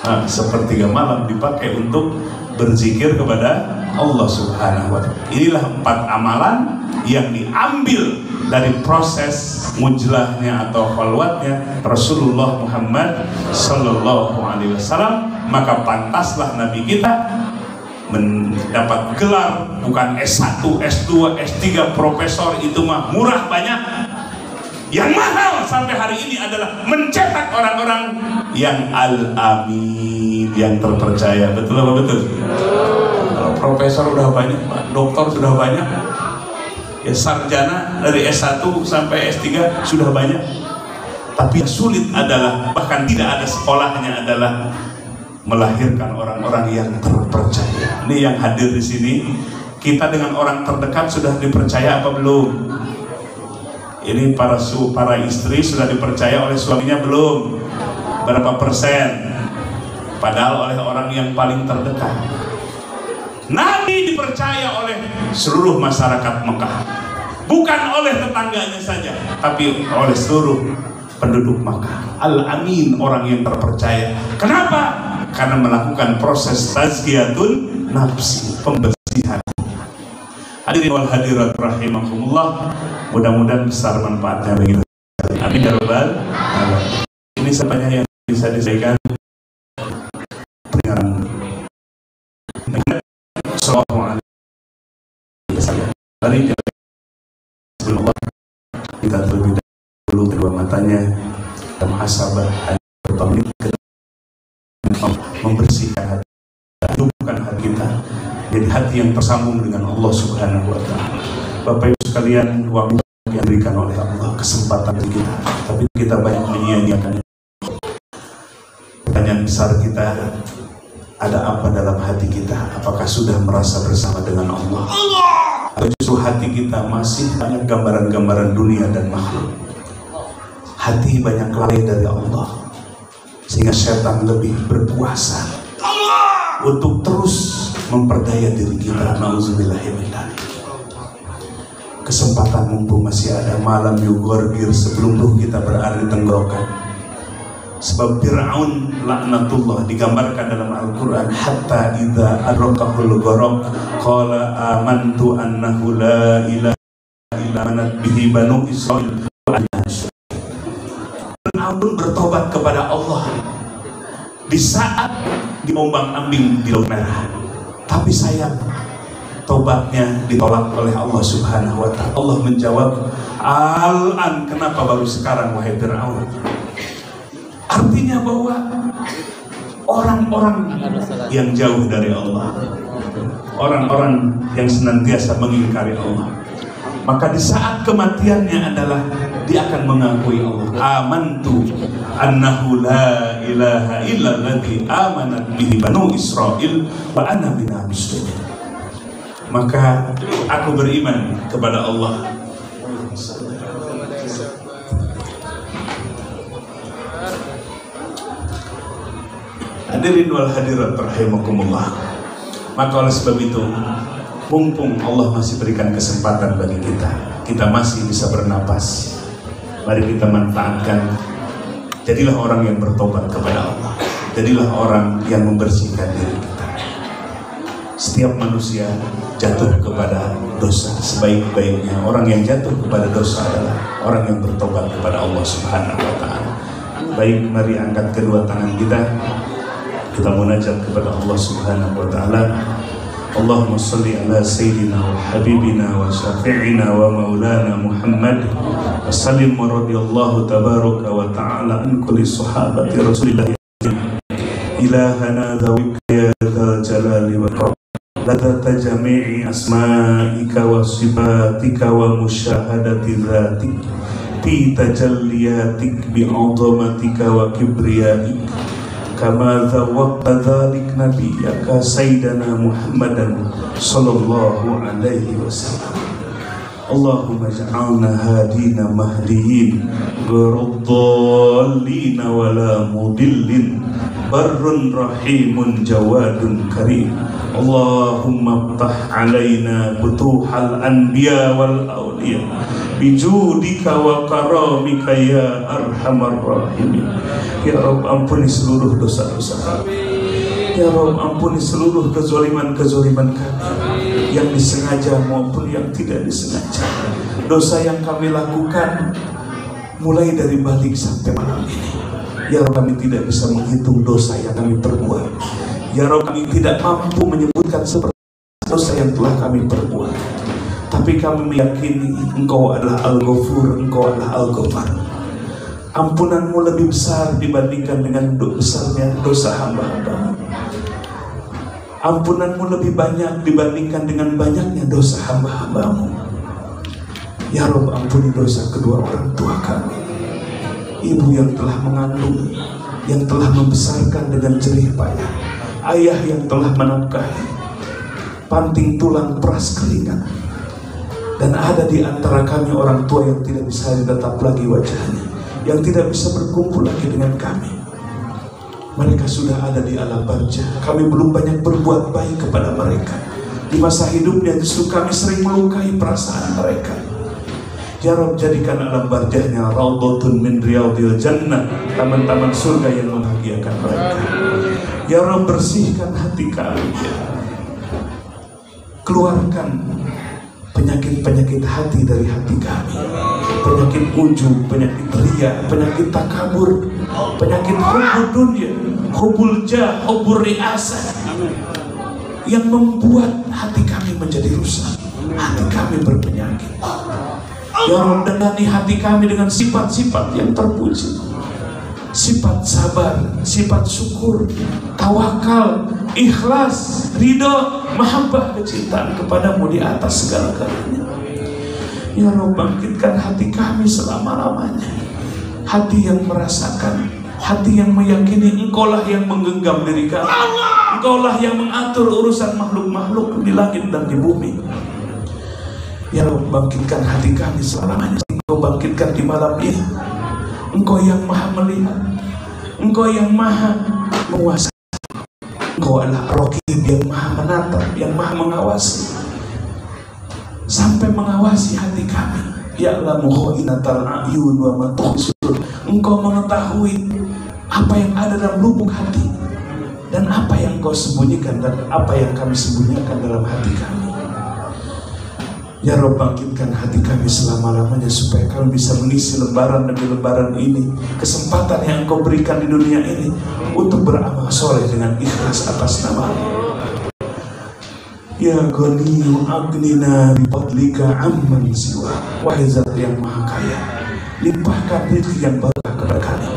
Nah, sepertiga malam dipakai untuk berzikir kepada Allah Subhanahu wa ta'ala. Inilah 4 amalan yang diambil dari proses mujlahnya atau khalwatnya Rasulullah Muhammad sallallahu alaihi wasallam. Maka pantaslah Nabi kita mendapat gelar bukan S1, S2, S3, profesor, itu mah murah banyak. Yang mahal sampai hari ini adalah mencetak orang-orang yang al-amin, yang terpercaya. Betul apa betul? Kalau profesor udah banyak, doktor sudah banyak, ya sarjana dari S1 sampai S3 sudah banyak. Tapi yang sulit adalah, bahkan tidak ada sekolahnya, adalah melahirkan orang-orang yang terpercaya. Ini yang hadir di sini, kita dengan orang terdekat sudah dipercaya apa belum? Ini para istri sudah dipercaya oleh suaminya belum? Berapa persen? Padahal oleh orang yang paling terdekat. Nabi dipercaya oleh seluruh masyarakat Mekah, bukan oleh tetangganya saja, tapi oleh seluruh penduduk Mekah. Al-Amin, orang yang terpercaya. Kenapa? Karena melakukan proses tazkiyatun nafsi, pembersihan. Hadirin wal hadirat rahimakumullah, mudah-mudahan besar manfaatnya bagi kita. Amin ya rabbal alamin. Ini sebanyak yang bisa disampaikan. Peringatan sallallahu alaihi wasallam. Mari sebelum Allah kita terlebih dahulu kedua matanya dan muhasabah, berpamit membersihkan hati, hidupkan hati kita jadi hati yang tersambung dengan Allah Subhanahu wa ta'ala. Bapak Ibu sekalian, waktu yang diberikan oleh Allah, kesempatan bagi kita, tapi kita banyak menyia-nyiakan. Pertanyaan besar kita, ada apa dalam hati kita? Apakah sudah merasa bersama dengan Allah? Atau justru hati kita masih banyak gambaran-gambaran dunia dan makhluk? Hati banyak lalai dari Allah, sehingga setan lebih berkuasa untuk terus memperdaya diri kita. Nauzubillahi min dzalik. Kesempatan mumpung masih ada, malam yugorgir sebelum ruh kita berada di tenggorokan. Sebab Fir'aun laknatullah digambarkan dalam Al-Quran, hatta idza adrakahul gharaq qala amantu annahu la ilaha illa manat bihi banu Israil. Fir'aun bertobat kepada Allah di saat diombang-ambing di Laut Merah, tapi sayang tobatnya ditolak oleh Allah Subhanahu wa ta'ala. Allah menjawab, al-an, kenapa baru sekarang wahai Fir'aun? Artinya bahwa orang-orang yang jauh dari Allah, orang-orang yang senantiasa mengingkari Allah, maka di saat kematiannya adalah dia akan mengakui Allah. Amantu annahu la ilaha illalladzi amanat bihi banu Israil wa ana minal muslimin. Maka aku beriman kepada Allah. Hadirin wal hadirat rahimakumullah. Maka oleh sebab itu, mumpung Allah masih berikan kesempatan bagi kita masih bisa bernapas, mari kita manfaatkan. Jadilah orang yang bertobat kepada Allah, jadilah orang yang membersihkan diri kita. Setiap manusia jatuh kepada dosa. Sebaik-baiknya orang yang jatuh kepada dosa adalah orang yang bertobat kepada Allah Subhanahu wa ta'ala. Baik, mari angkat kedua tangan kita munajat kepada Allah Subhanahu wa ta'ala. Allahumma salli ala sayyidina wa habibina wa syafi'ina wa maulana Muhammad wa sallim wa radiyallahu tabaraka wa ta'ala an kulli sahabati Rasulillah ilahana dhawika ya dhal jalali wa ikram ladata jami'i asma'ika wa sifatika wa musyahadati dhatik fi tajalliyatik bi'azamatika wa kibriyaik kama zawwaqta dzalik nabiyyaka sayyidana Muhammadan sallallahu alaihi wasallam. Allahumma ij'alna hadina mahdiyin ghairuddallin wala mudillin barrun rahimun jawadun karim. Allahumma iftah alaina futuhal anbiya wal awliya bijudika wa karamika ya arhamar rahimin. Ya Rabb, ampuni seluruh dosa-dosa kami. Ya Rabb, ampuni seluruh kezaliman-kezaliman kami, yang disengaja maupun yang tidak disengaja. Dosa yang kami lakukan mulai dari balik sampai malam ini. Ya Rabb, kami tidak bisa menghitung dosa yang kami perbuat. Ya Rabb, kami tidak mampu menyebutkan seperti dosa yang telah kami perbuat. Tapi kami meyakini Engkau adalah Al-Ghafur, Engkau adalah Al-Ghaffar. Ampunanmu lebih besar dibandingkan dengan besarnya dosa hamba-Hamba. Ampunanmu lebih banyak dibandingkan dengan banyaknya dosa hamba-Hambamu. Ya Rabb, ampuni dosa kedua orang tua kami. Ibu yang telah mengandung, yang telah membesarkan dengan jerih payah. Ayah yang telah menafkahi, panting tulang peras keringat. Dan ada di antara kami orang tua yang tidak bisa ditatap lagi wajahnya, yang tidak bisa berkumpul lagi dengan kami. Mereka sudah ada di alam barzah. Kami belum banyak berbuat baik kepada mereka. Di masa hidupnya justru kami sering melukai perasaan mereka. Ya Rabb, jadikan alam barzahnya raudhatun min riyadil jannah, taman-taman surga yang membahagiakan mereka. Ya Rabb, bersihkan hati kami. Keluarkan penyakit-penyakit hati dari hati kami. Penyakit ujub, penyakit riya, penyakit takabur, penyakit hubul dunia, hubul jah, hubul riasah, yang membuat hati kami menjadi rusak, hati kami berpenyakit. Ya Rabb, dengani hati kami dengan sifat-sifat yang terpuji, sifat sabar, sifat syukur, tawakal, ikhlas, ridho, mahabbah, kecintaan kepadamu di atas segala-galanya. Ya Rabb, bangkitkan hati kami selama-lamanya, hati yang merasakan, hati yang meyakini Engkaulah yang menggenggam diri kami, Engkaulah yang mengatur urusan makhluk-makhluk di langit dan di bumi. Ya Rabb, bangkitkan hati kami selamanya. Engkau bangkitkan di malam ini. Engkau yang maha melihat, Engkau yang maha menguasai, Engkau adalah Raqib yang maha menatap, yang maha mengawasi, sampai mengawasi hati kami. Ya'lamu kha'inatal a'yun wa ma tukhfi sudur. Engkau mengetahui apa yang ada dalam lubuk hati dan apa yang Engkau sembunyikan dan apa yang kami sembunyikan dalam hati kami. Ya Rabb, bangkitkan hati kami selama-lamanya supaya kami bisa mengisi lembaran demi lembaran ini, kesempatan yang Engkau berikan di dunia ini untuk beramal soleh dengan ikhlas atas nama-Mu. Ya Ghaniyu aghnina bifadlika amman siwa. Wahai Zat yang maha kaya, limpahkan rezeki yang berkah kepada kami.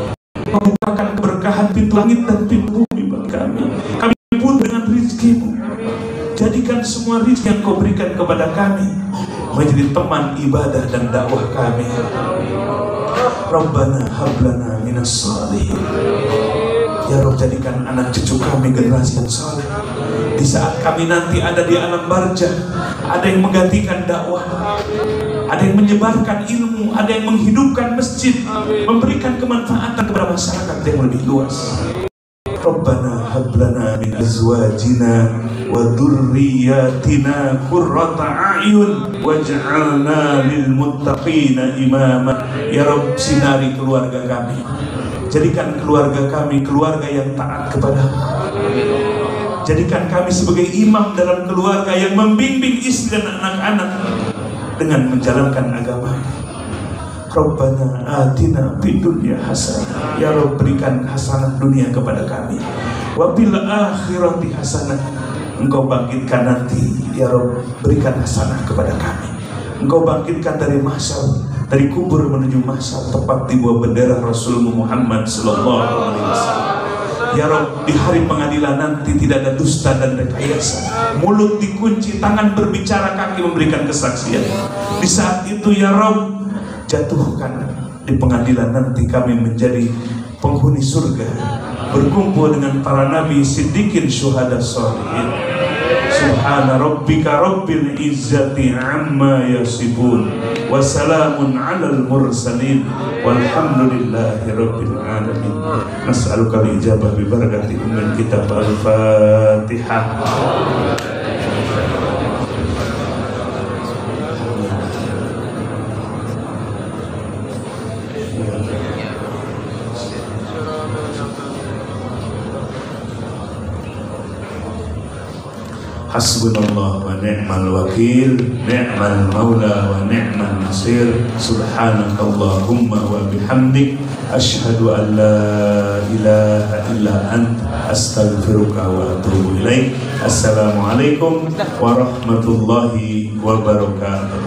Bukakan keberkahan pintu langit dan pintu bumi bagi kami. Kami pun dengan rezeki-Mu. Jadikan semua rezeki yang Kau berikan kepada kami menjadi teman ibadah dan dakwah kami. Rabbana hablana minas shalihin. Ya Rabb, jadikan anak cucu kami generasi yang saleh. Di saat kami nanti ada di alam barzah, ada yang menggantikan dakwah, ada yang menyebarkan ilmu, ada yang menghidupkan masjid, memberikan kemanfaatan kepada masyarakat yang lebih luas. Rabbana hablana min azwajina wa dhurriyyatina qurrata a'yun waj'alna lil muttaqina imama. Ya Rabb, sinari keluarga kami. Jadikan keluarga kami keluarga yang taat kepada-Mu. Jadikan kami sebagai imam dalam keluarga yang membimbing istri dan anak-anak dengan menjalankan agama. Rabbana atina fid dunya hasanah. Ya Rabb, berikan hasanah dunia kepada kami. Wa bil akhirati hasanah. Engkau bangkitkan nanti, ya Rabb, berikan hasanah kepada kami. Engkau bangkitkan dari mahsyar, dari kubur menuju mahsyar, tepat di bawah bendera Rasulullah Muhammad sallallahu alaihi wasallam. Ya Rabb, di hari pengadilan nanti tidak ada dusta dan rekayasa. Mulut dikunci, tangan berbicara, kaki memberikan kesaksian. Di saat itu ya Rabb, jatuhkan di pengadilan nanti kami menjadi penghuni surga, berkumpul dengan para nabi, siddiqin, syuhada, sholihin. Subhana rabbika rabbil izzati amma yasifun, wa salamun alal mursalin, walhamdulillahi rabbil alamin. Nas'aluka al-ijabah bi barakati ummil kitab. Al-Fatihah. Hasbunallah wa ni'mal wakil, ni'mal maula wa ni'mal nasir. Subhanakallahumma wa bihamdik, asyhadu an la ilaha illa anta, astaghfiruka wa atubu ilaik. Assalamualaikum warahmatullahi wabarakatuh.